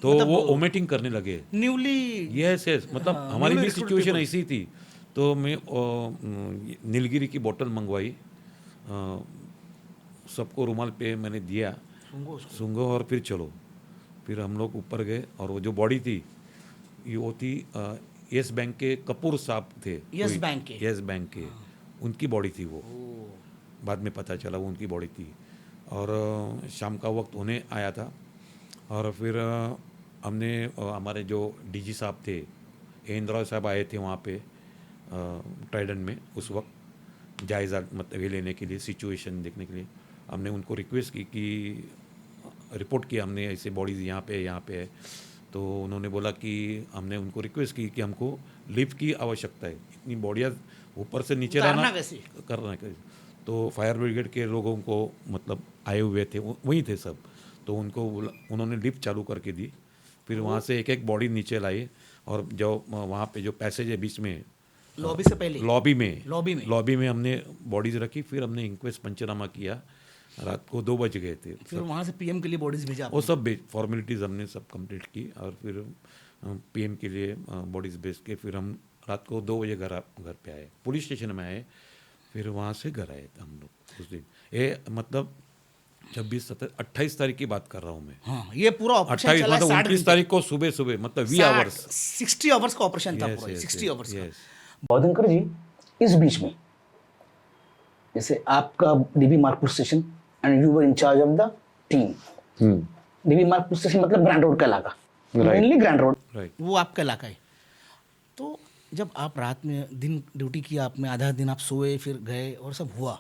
तो मतलब वो वोमिटिंग करने लगे। न्यूली। यस, मतलब हाँ, हमारी newly भी recruited सिचुएशन people। ऐसी थी। तो मैं नीलगिरी की बोतल मंगवाई, सबको रुमाल पे मैंने दिया, सूंघो और फिर चलो। फिर हम लोग ऊपर गए और वो जो बॉडी थी ये वो थी येस बैंक के कपूर साहब थे, Yes Bank के। येस बैंक के, उनकी बॉडी थी वो। बाद में पता चला वो उनकी बॉडी थी। और शाम का वक्त होने आया था और फिर हमने हमारे जो डीजी साहब थे, इंद्रा साहब आए थे वहाँ पे ट्राइडेंट में उस वक्त, जायज़ा मतलब ये लेने के लिए, सिचुएशन देखने के लिए। हमने उनको रिक्वेस्ट की कि रिपोर्ट किया हमने, ऐसे बॉडीज़ यहाँ पे है। तो उन्होंने बोला कि हमने उनको रिक्वेस्ट की कि हमको लिफ्ट की आवश्यकता है, इतनी बॉडियाँ ऊपर से नीचे उतारना लाना कैसे? करना कैसे। तो फायर ब्रिगेड के लोगों को मतलब आए हुए थे, वहीं थे सब, तो उनको उन्होंने लिफ्ट चालू करके दी। फिर वहाँ से एक एक बॉडी नीचे लाई और जो वहाँ पे जो पैसेज है बीच में, लॉबी से पहले लॉबी में लॉबी में हमने बॉडीज रखी, फिर हमने इंक्वेस्ट पंचनामा किया। रात को 2 बज गए थे। फिर वहाँ से पीएम के लिए बॉडीज भेजा वो सब फॉर्मेलिटीज़ हमने सब कंप्लीट की और फिर पीएम के लिए बॉडीज भेज के फिर हम रात को 2 बजे घर पे आए, पुलिस स्टेशन में आए, फिर वहाँ से घर आए थे हम लोग उस दिन। ये मतलब 26, 27, 28 तारीख की बात कर रहा हूँ मैं। हाँ, ये पूरा ऑपरेशन 28 चला है मतलब 60 29 तारीख को सुबह सुबह मतलब 20 आवर्स। 60 आवर्स का ऑपरेशन था पूरा, 60 आवर्स का। बौद्धंकर जी, इस बीच में जैसे आपका DB Markapur station and you were in charge of the team. DB Markapur station मतलब ग्रैंड रोड का इलाका, मेनली ग्रैंड रोड। राइट, वो आपका इलाका है। तो जब आप रात में दिन ड्यूटी किया आपने, आधा दिन आप सोए, फिर गए और सब हुआ,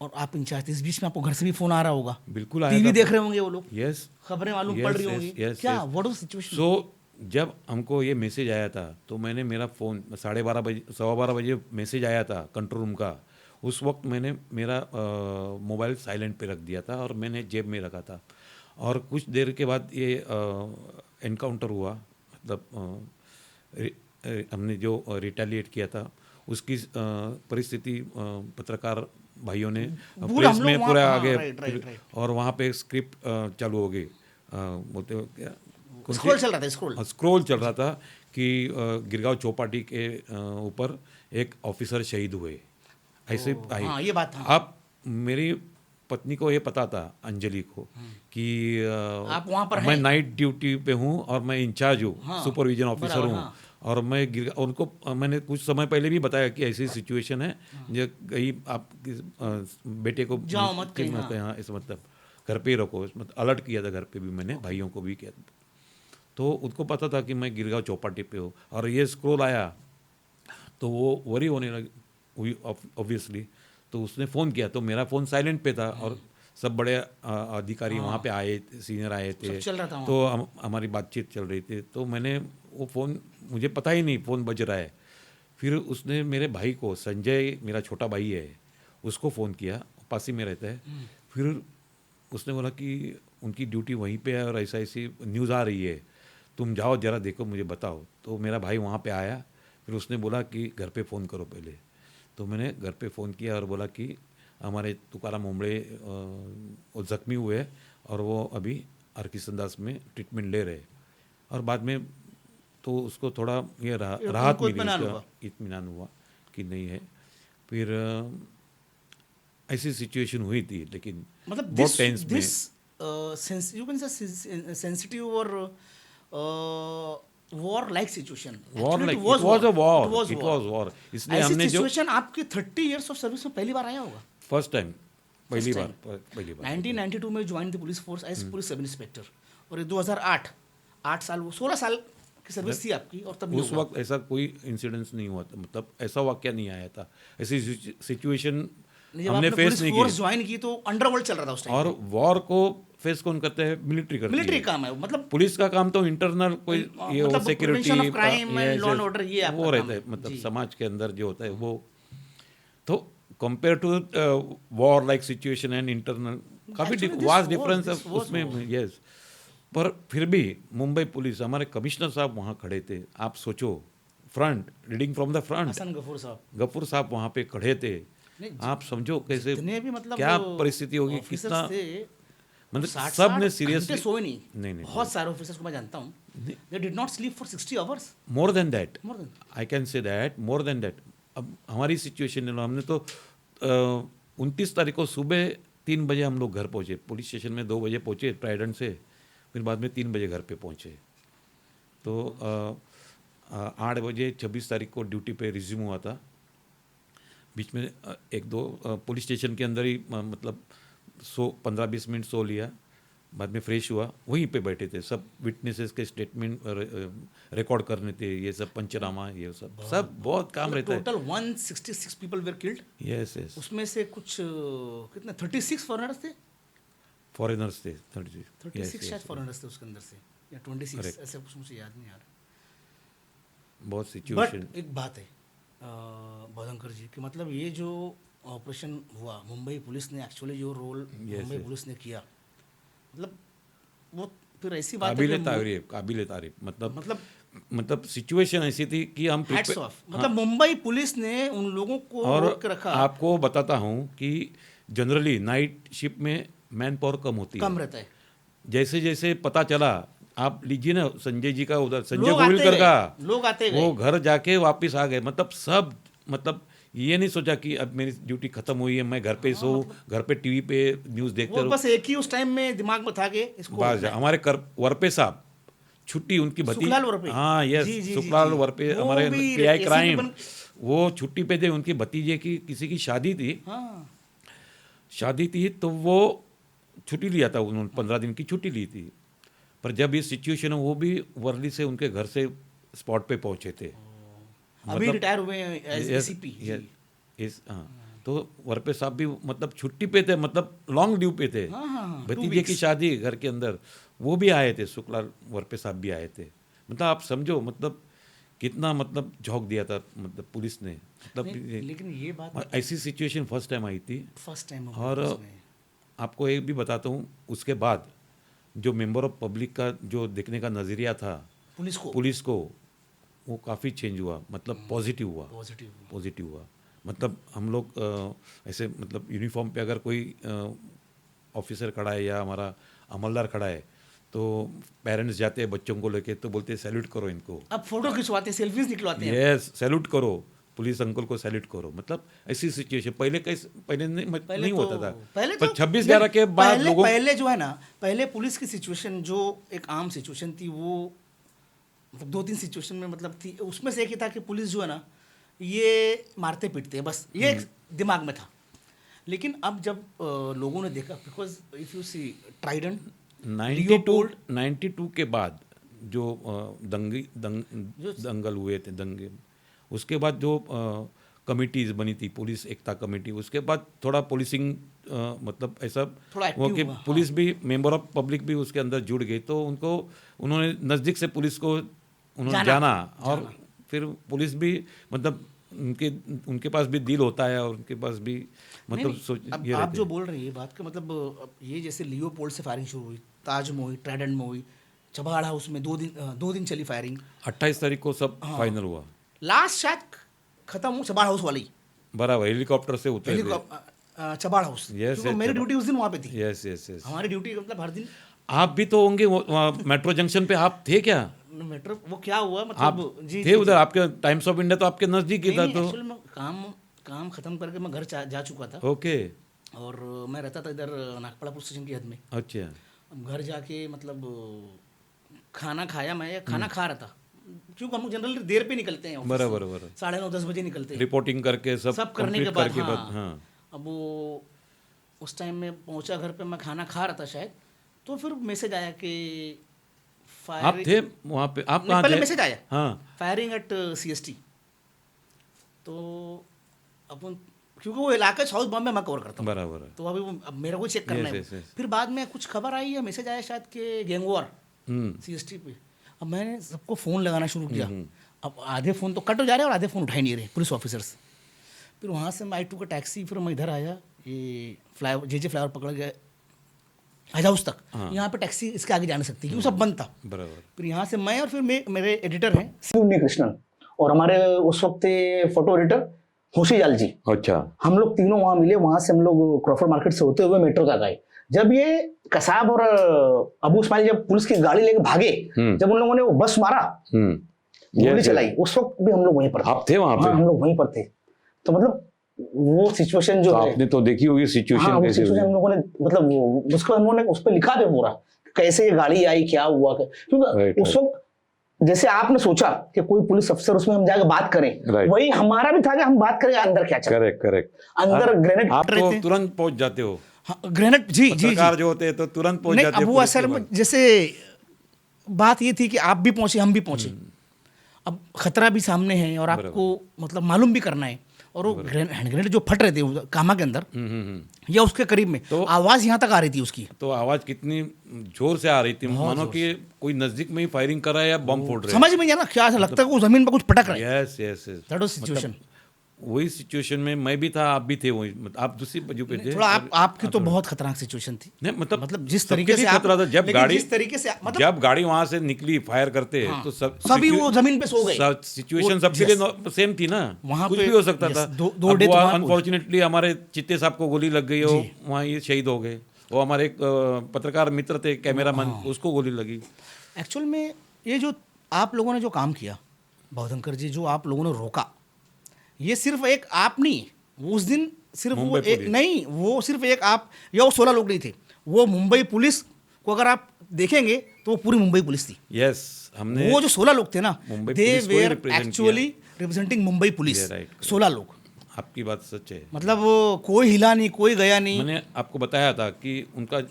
और आप इंचार्ज थे, इस बीच में आपको घर से भी फोन आ रहा होगा, बिल्कुल आया टीवी था। देख रहे होंगे वो लोग, यस, खबरें मालूम पड़ रही होंगी, क्या व्हाट वाज सिचुएशन? सो जब हमको ये मैसेज आया था तो मैंने मेरा फ़ोन 12:30 बजे 12:15 बजे मैसेज आया था कंट्रोल रूम का। उस वक्त मैंने मेरा मोबाइल साइलेंट पे रख दिया था और मैंने जेब में रखा था। और कुछ देर के बाद ये एनकाउंटर हुआ, मतलब हमने जो रिटेलिएट किया था उसकी परिस्थिति पत्रकार भाइयों ने प्रेस में पूरा आगे, और वहाँ पे स्क्रिप्ट चालू हो गई, बोलते हो क्या, स्क्रॉल चल रहा था, स्क्रॉल चल रहा था कि गिरगांव चौपाटी के ऊपर एक ऑफिसर शहीद हुए, ऐसे आई। हाँ, ये बात था। अब मेरी पत्नी को ये पता था, अंजलि को, कि आप वहाँ पर मैं हैं? नाइट ड्यूटी पे हूँ और मैं इंचार्ज हूँ, हाँ, सुपरविजन ऑफिसर बराबर, हूँ। हाँ। और मैं उनको मैंने कुछ समय पहले भी बताया कि ऐसी सिचुएशन है, जो कहीं आप बेटे को जाओ मत कहीं, हाँ, इस मतलब घर पे ही रखो, मतलब अलर्ट किया था घर पे भी, मैंने भाइयों को भी किया। तो उनको पता था कि मैं गिरगांव चौपाटी पे हूँ, और ये स्क्रॉल आया तो वो वरी होने लगी ऑब्वियसली। तो उसने फ़ोन किया तो मेरा फ़ोन साइलेंट पे था, और सब बड़े अधिकारी वहाँ पे आए, सीनियर आए थे, चल रहा था तो हमारी बातचीत चल रही थी। तो मैंने वो फ़ोन, मुझे पता ही नहीं फ़ोन बज रहा है। फिर उसने मेरे भाई को, संजय मेरा छोटा भाई है, उसको फ़ोन किया, पास ही में रहता है। फिर उसने बोला कि उनकी ड्यूटी वहीं पे है और ऐसा ऐसी न्यूज़ आ रही है, तुम जाओ ज़रा देखो, मुझे बताओ। तो मेरा भाई वहाँ पे आया, फिर उसने बोला कि घर पे फ़ोन करो पहले। तो मैंने घर पे फ़ोन किया और बोला कि हमारे तुकाराम ओमड़े वो ज़ख्मी हुए और वो अभी हरकिशनदास में ट्रीटमेंट ले रहे। और बाद में तो उसको थोड़ा ये राहत मिली, इत्मीनान हुआ कि नहीं है। फिर ऐसी सिचुएशन हुई थी, लेकिन मतलब बहुत टेंस में। यू कैन से सेंसिटिव और war like situation, war like, it was a war, it was war. इसलिए हमने जो सिचुएशन आपकी 30 इयर्स ऑफ सर्विस में पहली बार आया होगा। फर्स्ट टाइम, पहली time. बार 1992 में join the police force as police sub inspector, और ये 2008, 8 साल, 16 साल की सर्विस थी आपकी, और तब उस वक्त ऐसा कोई इंसिडेंस नहीं हुआ था, मतलब ऐसा वाकया नहीं आया था, ऐसी सिचुएशन हमने फेस नहीं फोर्स की। ज्वाइन की तो अंडरवर्ल्ड चल रहा था उस टाइम। और वॉर को फेस कौन करते हैं? मिलिट्री करती मिलिट्री है। काम है, मतलब पुलिस का काम तो इंटरनल कोई ये मतलब security, prevention of crime and law and order, ये आपका वो रहता काम है, है। मतलब जी। समाज के अंदर जो होता है वो। तो compare to war like situation and internal, काफ़ी Actually, this vast was- difference this was उसमें, war. यस। पर फिर भी मुंबई पुलिस, हमारे कमिश्नर साहब वहाँ खड़े थे, आप सोचो, front, reading from the front, Hasan Gafoor साहब, गफूर साहब वहाँ पे खड़े थे। नहीं, आप समझो कैसे, जितने भी मतलब क्या परिस्थिति होगी, ऑफिसर्स कितना, थे, मतलब 60 सब ने घंटे सीरियसली, सोए नहीं। नहीं, बहुत सारे ऑफिसर्स को मैं जानता हूँ, they did not sleep for 60 hours, more than that, more than. I can say that, more than that. अब हमारी सिचुएशन है, हमने तो 29 तारीख को सुबह 3 बजे हम लोग घर पहुँचे, पुलिस स्टेशन में 2 बजे पहुँचे ट्राइडेंट से, फिर बाद में 3 बजे घर पे पहुँचे। तो 8 बजे 26 तारीख को ड्यूटी पे रिज्यूम हुआ था। बीच में 1-2 पुलिस स्टेशन के अंदर ही मतलब 15-20 मिनट सो लिया, बाद में फ्रेश हुआ, वहीं पे बैठे थे, सब विटनेसेस के स्टेटमेंट रिकॉर्ड करने थे, ये सब पंचनामा, ये सब बहुत काम रहता है। Total 166 people where killed, yes yes, उसमें से कुछ कितने 36 फॉरेनर्स थे, फॉरेनर्स थे 36 शायद फॉरेनर्स थे उसके अंदर से, या 26, ऐसे कुछ मुझे याद नहीं आ रहा। बहुत सिचुएशन। बट एक बात है बौद्धंकर जी, कि मतलब ये जो ऑपरेशन हुआ, मुंबई पुलिस ने एक्चुअली जो रोल मुंबई पुलिस ने किया, मतलब वो फिर ऐसी बात है कि काबिल तारीफ, मतलब मतलब सिचुएशन ऐसी थी कि हम हैट्स ऑफ, मतलब मुंबई पुलिस ने उन लोगों को और रोक के रखा, आपको बताता हूँ कि जनरली नाइट शिफ्ट में मैन पावर कम होती कम है। रहता है, जैसे जैसे पता चला, आप लीजिए ना संजय जी का, उधर संजय लोग आते गोविलकर गए, का, लोग आते गए। वो घर जाके वापस आ गए। मतलब सब, मतलब ये नहीं सोचा कि अब मेरी ड्यूटी खत्म हुई है, मैं घर पे सो, घर पे टीवी पे न्यूज़ देखते वो रहो। बस एक ही उस टाइम में दिमाग में था कि इसको बाहर रोकना जा। है। हमारे वरपे साहब छुट्टी, उनकी भतीजी, सुखलाल वरपे। हाँ यस, जी, जी, जी, सुखलाल जी। वरपे, वो हमारे भी पीआई ऐसे क्राइम, भी वो छुट्टी पे थे। उनकी भतीजे की किसी की शादी थी, हाँ, शादी थी, तो वो छुट्टी लिया था उन्होंने, 15 दिन की छुट्टी ली थी। पर जब ये सिचुएशन है, वो भी वर्ली से उनके घर से स्पॉट पे पहुंचे थे। अभी रिटायर हुए हैं एज एसीपी। हाँ, तो वरपे साहब भी मतलब छुट्टी पे थे, मतलब लॉन्ग ड्यू पे थे। हाँ, हाँ, हाँ, 2 भतीजे की weeks। शादी घर के अंदर, वो भी आए थे, शुक्ला वरपे साहब भी आए थे। मतलब आप समझो, मतलब कितना मतलब झोंक दिया था मतलब पुलिस ने, मतलब लेकिन ये बात ऐसी सिचुएशन फर्स्ट टाइम आई थी। फर्स्ट टाइम और आपको एक भी बताता हूँ, उसके बाद जो मेंबर ऑफ पब्लिक का जो देखने का नज़रिया था पुलिस को वो काफ़ी चेंज हुआ, मतलब पॉजिटिव हुआ, पॉजिटिव, पॉजिटिव हुआ। मतलब हम लोग ऐसे मतलब यूनिफॉर्म पे अगर कोई ऑफिसर खड़ा है या हमारा अमलदार खड़ा है, तो पेरेंट्स जाते हैं बच्चों को लेके, तो बोलते हैं सैल्यूट करो इनको। अब फोटो खिंचवाते, सेल्फीज निकलवाते हैं। यस, सैल्यूट करो, पुलिस अंकल को सैल्यूट करो। मतलब ऐसी सिचुएशन पहले नहीं होता था। पहले पर 26/11 के बाद लोगों, पहले जो है ना, पहले पुलिस की सिचुएशन जो एक आम सिचुएशन थी, वो मतलब 2-3 सिचुएशन में मतलब थी, उसमें से एक ही था कि पुलिस जो है ना, ये मारते पीटते हैं, बस ये एक दिमाग में था। लेकिन अब जब लोगों ने देखा, because if you see Trident, 92 के बाद जो दंगल हुए थे, दंगे, उसके बाद जो कमिटीज बनी थी, पुलिस एकता कमेटी, उसके बाद थोड़ा पुलिसिंग मतलब ऐसा थोड़ा वो active कि हुआ, पुलिस भी, मेंबर ऑफ पब्लिक भी उसके अंदर जुड़ गई, तो उन्होंने नज़दीक से पुलिस को उन्होंने जाना। और फिर पुलिस भी मतलब उनके पास भी दिल होता है, और उनके पास भी मतलब अब ये आप रहते जो हैं। बोल रहे हैं ये बात का मतलब, अब ये जैसे लियोपोल्ड से फायरिंग शुरू हुई, ताज में हुई, ट्राइडेंट में हुई, चबाड़ हाउस में 2 दिन चली फायरिंग। 28 तारीख को सब फाइनल हुआ, लास्ट शायद खत्म हुआ चबाड़ हाउस वाली, बराबर हेलीकॉप्टर से उतरे थे। चबाड़ हाउस, Yes, क्योंकि yes, मेरी चबाड़। ड्यूटी उस दिन वहाँ पे थी। Yes yes yes. हमारी ड्यूटी मतलब हर दिन आप भी तो होंगे वहाँ मेट्रो जंक्शन पे, आप थे क्या? मेट्रो, वो क्या हुआ आप मतलब, जी थे उधर, आपके टाइम्स ऑफ इंडिया तो आपके नज़दीक ही था, तो एक्चुअली मैं काम खत्म करके मैं घर जा चुका था, ओके, और मैं रहता था इधर नागपाड़ा पुलिस स्टेशन की हद में। अच्छा, अब घर जाके मतलब खाना खाया, मैं खाना खा रहा था, क्योंकि हम लोग जनरली देर पे निकलते हैं, बराबर बराबर, 9:30-10 बजे निकलते हैं, रिपोर्टिंग करके सब करने के complete बाद। करके हाँ, हाँ, अब वो उस टाइम में पहुंचा घर पे, मैं खाना खा रहा था शायद, तो फिर मैसेज आया कि आप थे वहाँ पे? आप कहाँ पहले थे? मैसेज आया, हाँ, फायरिंग एट CST। तो अपन, क्योंकि वो इलाका साउथ बॉम्बे मैं कवर करता हूँ, बराबर है, तो अभी वो अब मेरे को चेक करना Yes, है। yes, yes. फिर बाद में कुछ खबर आई है, मैसेज आया शायद कि गैंगवॉर हम्म, CST पे। अब मैंने सबको फ़ोन लगाना शुरू किया, अब आधे फ़ोन तो कट हो जा रहे हैं और आधे फ़ोन उठा ही नहीं रहे पुलिस ऑफिसर्स। फिर वहाँ से मैं I2 का टैक्सी, फिर मैं इधर आया, ये फ्लाई JJ फ्लाईओवर पकड़ गया हज हाउस तक। यहाँ पे टैक्सी इसके आगे जा नहीं सकती, क्योंकि सब बंद था। बराबर, फिर यहाँ से मैं और फिर मेरे एडिटर हैं, उन्नी कृष्णन और हमारे उस वक्त फोटो एडिटर होशी जाल जी, अच्छा, हम लोग तीनों वहां मिले। वहां से हम लोग क्रॉफर्ड मार्केट से होते हुए मेट्रो तक आए। जब ये कसाब और अबू इस्माइल जब पुलिस की गाड़ी लेके भागे, जब उन लोगों ने वो बस मारा, गोली चलाई, उस वक्त भी हम लोग वहीं पर थे। आप थे वहाँ पे? हाँ, हम लोग वहीं पर थे। तो मतलब वो सिचुएशन जो है, आपने तो देखी होगी सिचुएशन हाँ, वो कैसे सिचुएशन हम हुई। लोगों ने मतलब उसको हम लोगों ने उस पर लिखा भी पूरा, कैसे ये गाड़ी आई, क्या हुआ, क्योंकि उस वक्त जैसे आपने सोचा कि कोई पुलिस अफसर उसमें हम जाकर बात करें, वही हमारा भी था कि हम बात करें अंदर क्या चल, करेक्ट, अंदर ग्रेनेड आप तो तुरंत पहुंच जाते हो, ग्रेनेड, जी जी पत्रकार जो होते हैं तो तुरंत पहुंच नहीं, जाते अब हैं वो पुलिस असल के में पास। जैसे बात ये थी कि आप भी पहुंचे, हम भी पहुंचे, अब खतरा भी सामने है और आपको मतलब मालूम भी करना है, और वो हैंड ग्रेनेड जो फट रहे थे कामा के अंदर या उसके करीब में, तो आवाज़ यहाँ तक आ रही थी उसकी, तो आवाज कितनी जोर से आ रही थी, मानो कि कोई नजदीक में ही फायरिंग कर रहा है या बम फोड़ रहे हैं। समझ में नहीं आ रहा क्या, ऐसा लगता है कि वो जमीन पर कुछ पटक रहा है। Yes yes yes, that was situation. वही सिचुएशन में मैं भी था, आप भी थे, वही मतलब आप दूसरी बाजू पे थे। थोड़ा और- आपकी तो बहुत खतरनाक सिचुएशन थी। नहीं मतलब जिस सबके तरीके लिए से आप खतरा था। जब लेकिन गाड़ी जिस तरीके से मतलब जब गाड़ी वहां से निकली फायर करते हाँ, तो सभी वो जमीन पे सो गए। सिचुएशन वो- सबके yes, लिए सेम थी ना, वहाँ कुछ पे- भी हो सकता yes, था। दो डेथ वहाँ पे हुई। अनफॉर्चुनेटली हमारे चित्ते साहब को गोली लग गई हो, वहाँ ये शहीद हो गए। वो हमारे एक पत्रकार मित्र थे, कैमरामैन, उसको गोली लगी। एक्चुअल में ये जो आप लोगों ने जो काम किया बहुधंकर जी, जो आप लोगों ने रोका, ये सिर्फ एक आप नहीं, वो उस दिन सिर्फ वो मुंबई एक पुलिस। नहीं, वो सिर्फ एक आप या वो 16 लोग नहीं थे, वो मुंबई पुलिस को अगर आप देखेंगे तो वो पूरी मुंबई पुलिस थी। यस, हमने वो जो 16 लोग थे ना, मुंबई दे पुलिस को ही were represent actually representing Mumbai police. Yeah, right. 16 लोग, आपकी बात सच है। मतलब वो कोई हिला नहीं, कोई गया नहीं। मैंने आपको बताया था कि उनका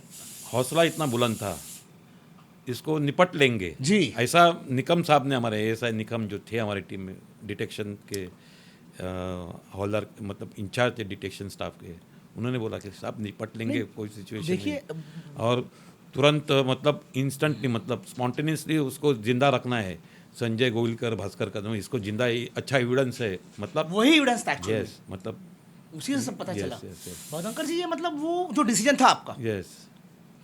हौसला इतना बुलंद था, इसको निपट लेंगे जी। ऐसा निकम साहब ने, हमारे एएसआई निकम जो थे हमारी टीम में, डिटेक्शन के हौलदार, मतलब इंचार्ज थे डिटेक्शन स्टाफ के, उन्होंने बोला कि साहब निपट लेंगे, कोई सिचुएशन देखिए, नहीं। और तुरंत मतलब इंस्टेंटली, मतलब स्पॉन्टेनियसली उसको जिंदा रखना है। संजय गोविलकर, भास्कर कदम, इसको जिंदा, अच्छा एविडेंस है, मतलब वही एविडेंस था एक्चुअली, यस, मतलब उसी से सब पता Yes, चला। yes, yes. बहुधंकर जी, ये मतलब वो जो डिसीजन था आपका यस,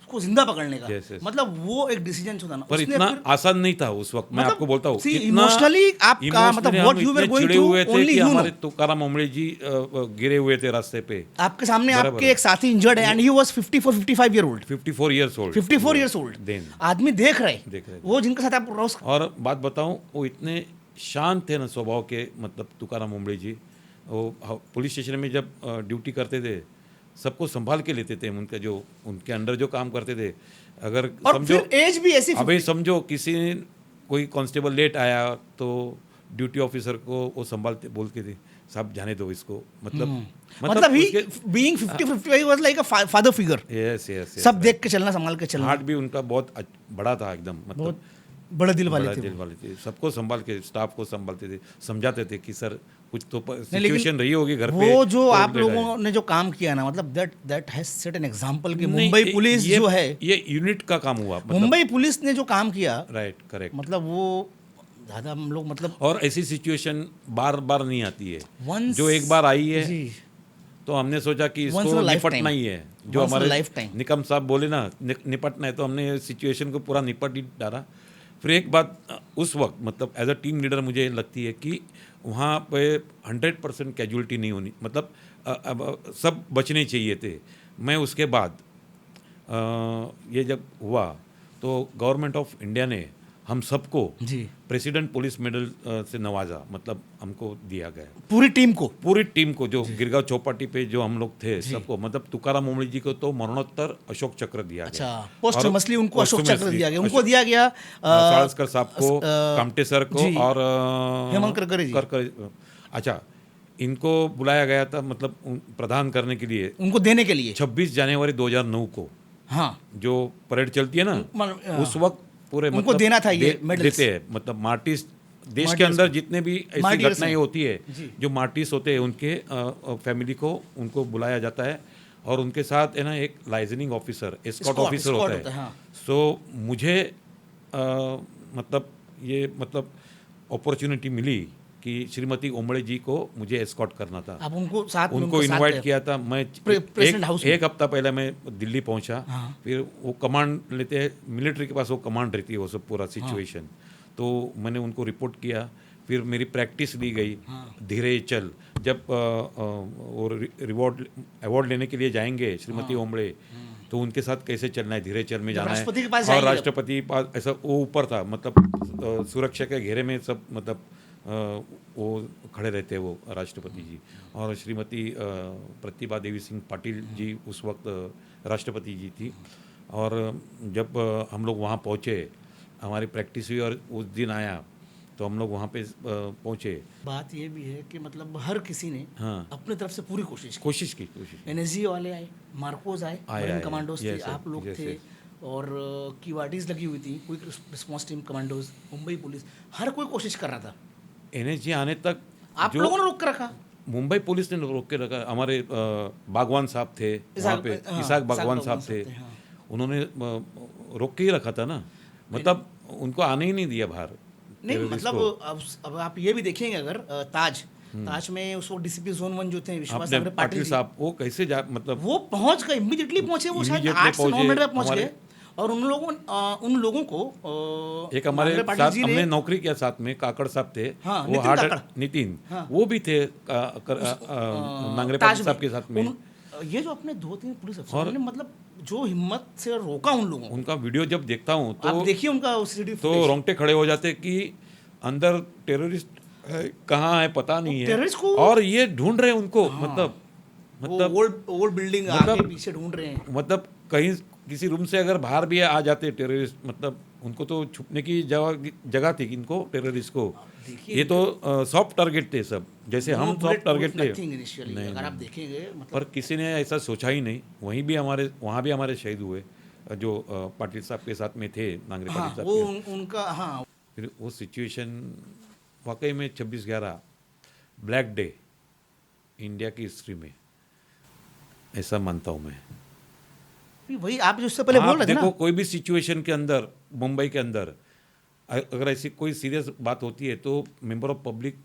उसको जिंदा पकड़ने का, Yes, yes. मतलब वो एक डिसीजन था ना, पर उसने इतना फिर- आसान नहीं था उस वक्त। मैं मतलब, आपको बोलता हूँ, see, इतना emotionally आपका मतलब emotionally what हम you were इतने going चिढ़े through, हुए थे only कि you know. हमारे तुकाराम ओमड़े जी गिरे हुए थे रास्ते पे। आपके सामने बराबर आपके है। एक साथी इंजर्ड है and he was 54 year old, 54 years old, 54 years old, then. आदमी देख रहे देख रहे थे। वो जिनके साथ आप रोज और बात बताऊं, वो इतने शांत थे ना स्वभाव के, मतलब तुकाराम ओमड़े जी, वो पुलिस स्टेशन में जब ड्यूटी करते थे सबको संभाल के लेते थे। उनके जो उनके अंडर जो काम करते थे, अगर और समझो फिर एज भी ऐसी अभी समझो किसी कोई कांस्टेबल लेट आया तो ड्यूटी ऑफिसर को वो संभालते, बोलते थे साहब जाने दो इसको, मतलब ही being 55 was like a father figure, yes yes, सब देख के चलना, संभाल के चलना, हार्ट भी उनका बहुत बड़ा था एकदम, मतलब बहुत बड़ा दिल वाले बड़ा थे दिल वो। वाले थे। सबको संभाल के, स्टाफ को संभालते थे, समझाते थे कि सर कुछ तो नहीं, लेकिन सिचुएशन रही होगी घर पे। वो जो तो आप ले लोगों जाए। ने जो काम किया ना, मतलब that has set an example कि नहीं, मुंबई पुलिस ये- जो है, ये यूनिट का काम हुआ, मतलब मुंबई पुलिस ने जो काम किया, राइट, करेक्ट। मतलब वो ज़्यादा हम लोग मतलब और ऐसी सिचुएशन बार बार नहीं आती है। Once- जो एक बार आई है जी, तो हमने सोचा कि Once in इसको a lifetime. निपटना ही है। जो Once in a हमारे lifetime. निकम साहब बोले ना, निपटना है, तो हमने सिचुएशन को पूरा निपट ही डाला। फिर एक बात उस वक्त, मतलब एज अ टीम लीडर मुझे लगती है कि वहाँ पे 100% कैजुअलिटी नहीं होनी, मतलब अब सब बचने चाहिए थे। मैं उसके बाद ये जब हुआ तो गवर्नमेंट ऑफ इंडिया ने हम सबको जी, प्रेसिडेंट पुलिस मेडल से नवाजा, मतलब हमको दिया गया पूरी टीम को, पूरी टीम को, जो गिरगांव चौपाटी पे जो हम लोग थे सबको, मतलब तुकाराम ओमड़े जी को तो मरणोत्तर अशोक चक्र दिया अच्छा, गया। पोस्टमसली और उनको अशोक चक्र posthumously दिया गया, उनको दिया गया साळस्कर साहब को, कामटे सर को, जी, और हेमंत करकरे जी। अच्छा, इनको बुलाया गया था, मतलब प्रदान करने के लिए उनको देने के लिए, 26 जनवरी 2009 को हाँ, जो परेड चलती है ना, उस वक्त पूरे उनको देना था ये medals। देते हैं, मतलब मार्टिस, देश के Martyrs अंदर को। जितने भी ऐसी Martyrs घटनाएं हैं। होती है, जी। जो मार्टिस होते हैं उनके फैमिली को उनको बुलाया जाता है, और उनके साथ है ना एक liaisoning officer, escort Escort officer होता होता है, है। हाँ। सो मुझे मतलब ये मतलब अपॉर्चुनिटी मिली कि श्रीमती ओमड़े जी को मुझे एस्कॉर्ट करना था। आप उनको साथ में उनको उनको साथ इनवाइट ले- किया था। मैं प्रेसिडेंट हाउस में। एक हफ्ता पहले मैं दिल्ली पहुंचा। हाँ। फिर वो कमांड लेते हैं, मिलिट्री के पास वो कमांड रहती है, वो सब पूरा सिचुएशन। तो मैंने उनको रिपोर्ट किया, फिर मेरी प्रैक्टिस ली गई। धीरे चल, जब वो रिवॉर्ड अवार्ड लेने के लिए जाएंगे श्रीमती ओमड़े, तो उनके साथ कैसे चलना है, धीरे चल में जाना है। राष्ट्रपति के पास और जाएंगे जब। राष्ट्रपति पास ऐसा वो ऊपर था, मतलब सुरक्षा के घेरे में सब, मतलब वो खड़े रहते वो राष्ट्रपति जी। और श्रीमती प्रतिभा देवी सिंह पाटिल जी उस वक्त राष्ट्रपति जी थी। और जब हम लोग वहाँ पहुँचे, हमारी प्रैक्टिस हुई, और उस दिन आया तो हम लोग वहाँ पे पहुँचे। बात ये भी है कि मतलब हर किसी ने हाँ। अपने तरफ से पूरी कोशिश की। कोशिश की। एनएसजी वाले आए, मार्कोस आए, मरीन कमांडोज थे, yes, आप लोग yes, थे, yes. और कीवाडीज लगी हुई थी, quick response team commandos, Mumbai police, हर कोई कोशिश कर रहा था। एनएसजी आने तक आप लोगों ने रोक कर रखा। मुंबई पुलिस ने रोक के रखा। हमारे बागवान साहब थे वहाँ पे, हाँ, इसाक बागवान साहब थे, हाँ। उन्होंने रोक के ही रखा था ना, मतलब उनको आने ही नहीं दिया बाहर। नहीं terrorist मतलब को। अब आप ये भी देखेंगे, अगर ताज ताज में उस वक्त डीसीपी जोन 1 जो थे विश्वास आपने सागर पाटिल पाटिल जी, साहब वो कैसे जा मतलब वो पहुंच गए, इमीडिएटली पहुंचे, वो शायद Immediately 8 से 9 पहुंचे, मिनट में पहुंच हमारे- गए। और उन लोगों को एक हमारे नांगरे पाटिल साथ जी हमने ने नौकरी किया साथ में, काकड़ साहब थे, हाँ, वो नितिन हार्ट काकड़। नितिन, हाँ। वो भी थे नांगरे ताज पाटिल साहब में के साथ में। ये जो अपने 2-3 पुलिस अफसरों ने मतलब जो हिम्मत से रोका उन लोगों को, उनका वीडियो जब देखता हूँ आप तो देखिए उनका सीसीटीवी तो रोंगटे खड़े हो जाते कि अंदर टेररिस्ट है, कहाँ है पता नहीं है, टेररिस्ट को- और ये ढूंढ रहे हैं उनको, मतलब वो ओल्ड बिल्डिंग मतलब- आगे पीछे ढूंढ रहे हैं। मतलब कहीं किसी रूम से अगर बाहर भी आ जाते टेररिस्ट, मतलब उनको तो छुपने की जगह थी इनको, टेररिस्ट को। देखिए ये तो सॉफ्ट टारगेट थे सब, जैसे हम सॉफ्ट टारगेट थे, इनिशियली नहीं, अगर आप नहीं। देखेंगे मतलब पर किसी ने ऐसा सोचा ही नहीं। वहाँ भी हमारे शहीद हुए जो पाटिल साहब के साथ में थे, नांगरे हाँ, पाटिल वो साहब के। उनका हाँ फिर वो सिचुएशन वाकई में 26/11 ब्लैक डे इंडिया की हिस्ट्री में, ऐसा मानता हूँ मैं। वही आप जो उससे पहले बोल आप रहे थे देखो ना, कोई भी सिचुएशन के अंदर, मुंबई के अंदर अगर ऐसी कोई सीरियस बात होती है तो मेंबर ऑफ पब्लिक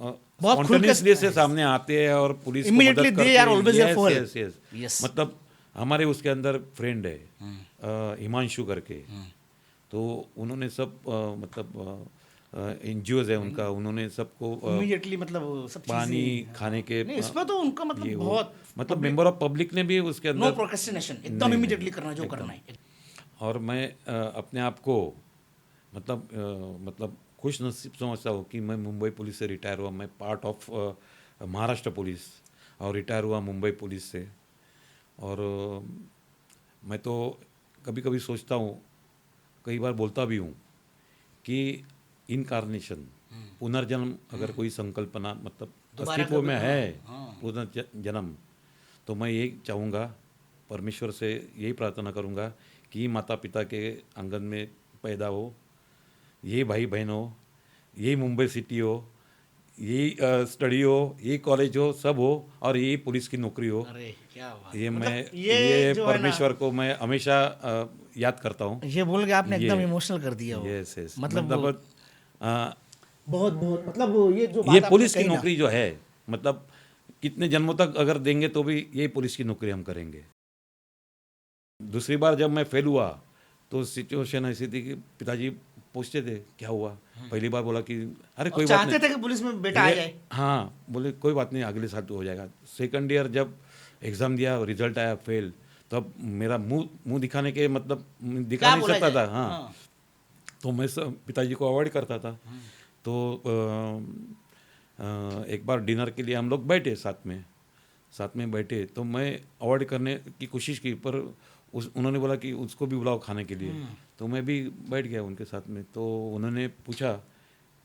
बहुत खुल के- स्पॉन्टेनियसली से सामने आते हैं और पुलिस को Immediately मदद they करते are हैं। always there Yes, for yes, help. yes. Yes. मतलब हमारे उसके अंदर फ्रेंड है हिमांशु करके, तो उन्होंने सब मतलब एनजीओज है उनका, उन्होंने सबको इमीडिएटली मतलब सब पानी चीजें खाने के नहीं, इसमें तो उनका मतलब ये वो, बहुत मतलब मेंबर ऑफ पब्लिक ने भी उसके नो अंदर, प्रोक्रेस्टिनेशन, एकदम नहीं, इमीडिएटली नहीं, करना जो एकदम। करना है। और मैं अपने आप को मतलब खुश नसीब समझता हूँ कि मैं मुंबई पुलिस से रिटायर हुआ। मैं पार्ट ऑफ महाराष्ट्र पुलिस और रिटायर हुआ मुंबई पुलिस से। और मैं तो कभी कभी सोचता हूँ, कई बार बोलता भी हूँ कि इनकार्नेशन, पुनर्जन्म अगर कोई संकल्पना मतलब दोबारा अस्तित्व में कभी- है, हाँ। पुनर्जन्म, तो मैं यही चाहूँगा, परमेश्वर से यही प्रार्थना करूँगा कि माता पिता के आंगन में पैदा हो, यही भाई बहन हो, यही मुंबई सिटी हो, यही स्टडी हो, यही कॉलेज हो, सब हो, और यही पुलिस की नौकरी हो। अरे क्या बात ये मतलब मैं ये जो है ना- परमेश्वर को मैं हमेशा याद करता हूँ। ये बोल के आपने एकदम ये- इमोशनल कर दिया वो। यस यस, मतलब वो- अ, बहुत बहुत मतलब ये जो ये बात पुलिस आपने की कही ना, नौकरी जो है, मतलब कितने जन्मों तक अगर देंगे तो भी यही पुलिस की नौकरी हम करेंगे। दूसरी बार जब मैं फेल हुआ तो सिचुएशन ऐसी थी कि पिताजी पूछते थे क्या हुआ। पहली बार बोला कि अरे और कोई बात चाहते नहीं, थे कि पुलिस में बेटा आ धीरे- जाए। हाँ, बोले कोई बात नहीं, अगले साल तो हो जाएगा। सेकंड ईयर जब एग्ज़ाम दिया, रिजल्ट आया फेल, तब मेरा मुंह दिखाने के मतलब दिखा क्या नहीं बोला सकता जाए? था। हाँ, तो मैं सब पिताजी को अवॉइड करता था। तो एक बार डिनर के लिए हम लोग बैठे साथ में बैठे, तो मैं अवॉइड करने की कोशिश की, पर उन्होंने बोला कि उसको भी बुलाओ खाने के लिए। तो मैं भी बैठ गया उनके साथ में। तो उन्होंने पूछा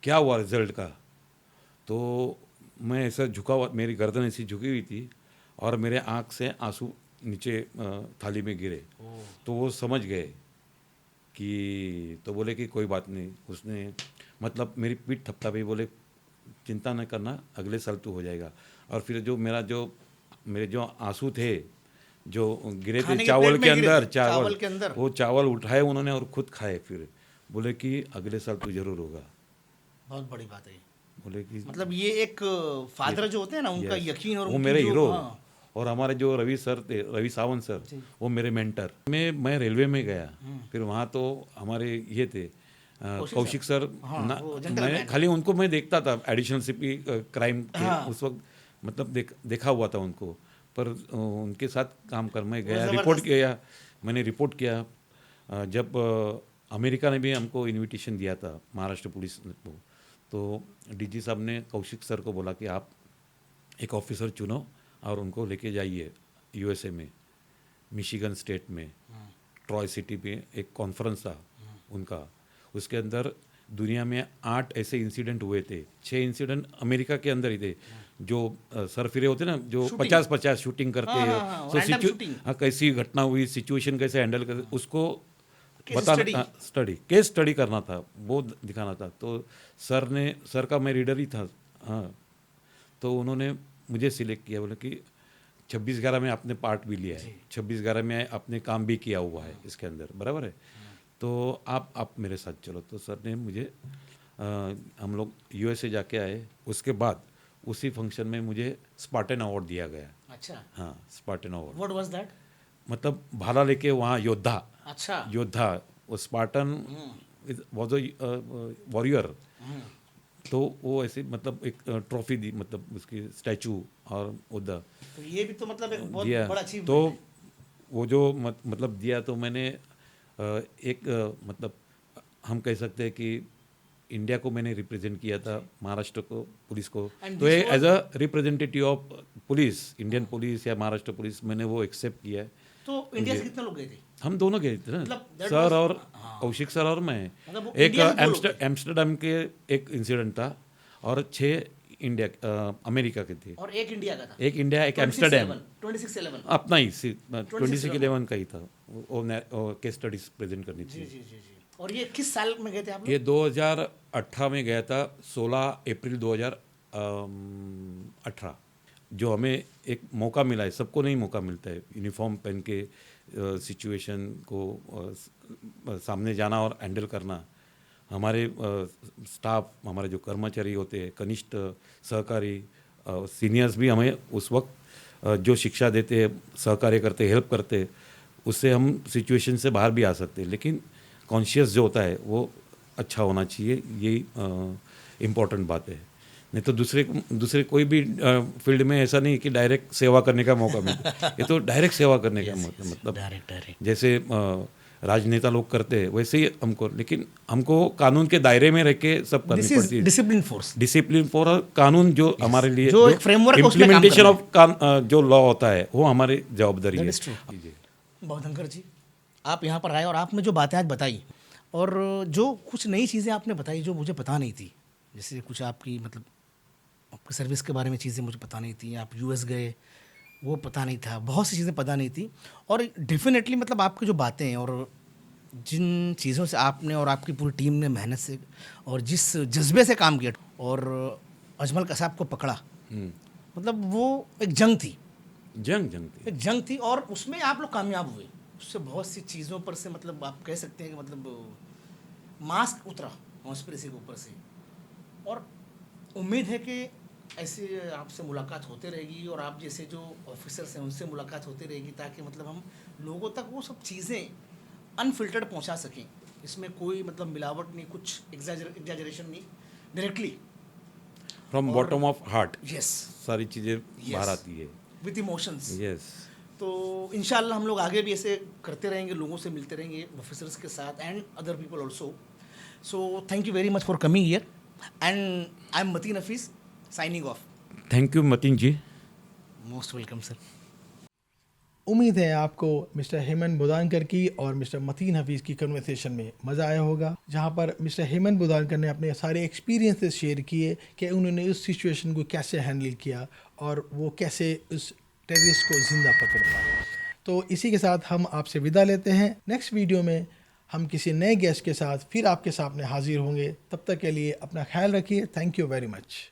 क्या हुआ रिजल्ट का, तो मैं ऐसा झुका हुआ, मेरी गर्दन ऐसी झुकी हुई थी और मेरे आँख से आंसू नीचे थाली में गिरे। तो वो समझ गए कि, तो बोले कि कोई बात नहीं, उसने मतलब मेरी पीठ थपथाई, बोले चिंता न करना, अगले साल तो हो जाएगा। और फिर जो मेरे जो आंसू थे जो गिरे थे खाने के चावल प्लेट के में गिरे अंदर, थे, चावल के अंदर। वो चावल उठाए उन्होंने और खुद खाए। फिर बोले कि अगले साल तो जरूर होगा। बहुत बड़ी बात है ये। बोले कि मतलब ये एक फादर जो होते हैं ना, उनका Yes, यकीन और वो उनकी मेरे जो- हीरो। हाँ। और हमारे जो रवि सर थे, रवि सावंत सर, वो मेरे मेंटर। मैं रेलवे में गया, फिर वहाँ तो हमारे ये थे कौशिक सर। हाँ, वो gentleman मैं है। खाली उनको मैं देखता था एडिशनल सीपी क्राइम के हाँ। उस वक्त, मतलब देखा हुआ था उनको, पर उनके साथ काम कर मैं गया, जबरदस्त। रिपोर्ट किया, मैंने रिपोर्ट किया। जब अमेरिका ने भी हमको इनविटेशन दिया था महाराष्ट्र पुलिस को, तो डीजी साहब ने कौशिक सर को बोला कि आप एक ऑफिसर चुनो और उनको लेके जाइए यूएसए में, मिशिगन स्टेट में, ट्रॉय सिटी में एक कॉन्फ्रेंस था उनका। उसके अंदर दुनिया में 8 ऐसे इंसिडेंट हुए थे, 6 इंसिडेंट अमेरिका के अंदर ही थे, जो सरफिरे होते ना, जो 50-50 शूटिंग करते हाँ, हैं। हाँ, हाँ, So random shooting। हाँ, कैसी घटना हुई, सिचुएशन कैसे हैंडल कर, उसको Case study। केस स्टडी करना था, वो दिखाना था। तो सर का मैं रीडर ही था। हाँ, तो उन्होंने मुझे सिलेक्ट किया, बोले कि 26/11 में आपने पार्ट भी लिया है, 26/11 में आपने काम भी किया हुआ है इसके अंदर, बराबर है, तो आप मेरे साथ चलो। तो सर ने मुझे हम लोग यूएसए जाके आए। उसके बाद उसी फंक्शन में मुझे स्पार्टन अवार्ड दिया गया। अच्छा, हाँ, Spartan award what was that? मतलब भाला लेके वहाँ योद्धा, अच्छा, योद्धा, वो स्पार्टन वॉज अ वॉरियर, तो वो ऐसे मतलब एक ट्रॉफी दी, मतलब उसकी स्टैचू और उदा तो ये भी तो मतलब एक बहुत दिया। बड़ा तो अचीवमेंट है। वो जो मतलब दिया, तो मैंने एक मतलब हम कह सकते हैं कि इंडिया को मैंने रिप्रेजेंट किया था, महाराष्ट्र को, पुलिस को। And तो this ये was- as a representative of police, Indian police या महाराष्ट्र पुलिस, मैंने वो एक्सेप्ट किया है। तो इंडिया से कितने लोग गए थे? हम दोनों गए थे ना, मतलब that सर was- और हाँ। कौशिक सर और मैं। मतलब वो एक इंडिया से 2 लोग थे। एम्स्टरडम के एक इंसिडेंट था और 6 इंडिया अमेरिका के थे। और एक इंडिया का था। एक इंडिया, एक एम्स्टरडम, 26/11। अपना ही 26/11 26/11 का ही था। वो केस स्टडीज प्रेजेंट करनी जी थी। जी जी जी। और ये किस साल में गए थे आप लोग? ये 2018 में गया था, 16 अप्रैल 2018। जो हमें एक मौका मिला है, सबको नहीं मौका मिलता है यूनिफॉर्म पहन के सिचुएशन को सामने जाना और हैंडल करना। हमारे स्टाफ, हमारे जो कर्मचारी होते हैं, कनिष्ठ सहकारी, सीनियर्स भी हमें उस वक्त जो शिक्षा देते हैं, सहकार्य करते, हेल्प करते, उससे हम सिचुएशन से बाहर भी आ सकते हैं। लेकिन कॉन्शियस जो होता है वो अच्छा होना चाहिए, यही इम्पोर्टेंट बात है। नहीं तो दूसरे कोई भी फील्ड में ऐसा नहीं कि डायरेक्ट सेवा करने का मौका मिलता है। ये तो डायरेक्ट सेवा करने का मतलब डायरेक्ट जैसे राजनेता लोग करते हैं वैसे ही हमको, लेकिन हमको कानून के दायरे में रह के सब करनी दिस इज पड़ती है। Discipline force. डिसिप्लिन फॉर कानून जो हमारे लिए जो एक framework है, उसमें काम इम्प्लीमेंटेशन करना ऑफ जो लॉ होता है वो हमारी जवाबदारी That है। is true. जी। भवधंकर जी, आप यहाँ पर आए और आपने जो बातें आज बताई और जो कुछ नई चीज़ें आपने बताई जो मुझे पता नहीं थी, जैसे कुछ आपकी मतलब आपकी सर्विस के बारे में चीज़ें मुझे पता नहीं थी, आप यूएस गए वो पता नहीं था, बहुत सी चीज़ें पता नहीं थी। और डेफिनेटली मतलब आपकी जो बातें हैं और जिन चीज़ों से आपने और आपकी पूरी टीम ने मेहनत से और जिस जज्बे से काम किया और अजमल कसाब को पकड़ा, मतलब वो एक जंग थी, जंग थी। और उसमें आप लोग कामयाब हुए। उससे बहुत सी चीज़ों पर से मतलब आप कह सकते हैं कि मतलब मास्क उतरा कॉन्स्पिरेसी के ऊपर से। और उम्मीद है कि ऐसे आपसे मुलाकात होते रहेगी और आप जैसे जो ऑफिसर्स हैं उनसे मुलाकात होती रहेगी, ताकि मतलब हम लोगों तक वो सब चीज़ें अनफिल्टर्ड पहुंचा सकें। इसमें कोई मतलब मिलावट नहीं, कुछ एग्जैजरेशन नहीं, directly from bottom of heart yes सारी चीज़ें बाहर आती है। With emotions. यस। तो इंशाल्लाह हम लोग आगे भी ऐसे करते रहेंगे, लोगों से मिलते रहेंगे, ऑफिसर्स के साथ and other people also. So thank you very much for coming here and I am Matin Hafeez signing off. Thank you Matin ji. Most welcome sir. उम्मीद है आपको मिस्टर हेमंत बुदानकर की और मिस्टर मतीन हफीज़ की कन्वर्सेशन में मज़ा आया होगा, जहां पर मिस्टर हेमंत बुदानकर ने अपने सारे एक्सपीरियंसेस शेयर किए कि उन्होंने उस सिचुएशन को कैसे हैंडल किया और वो कैसे उस टेररिस्ट को ज़िंदा पकड़ पाए। तो इसी के साथ हम आपसे विदा लेते हैं। नेक्स्ट वीडियो में हम किसी नए गेस्ट के साथ फिर आपके सामने हाजिर होंगे। तब तक के लिए अपना ख्याल रखिए। Thank you very much.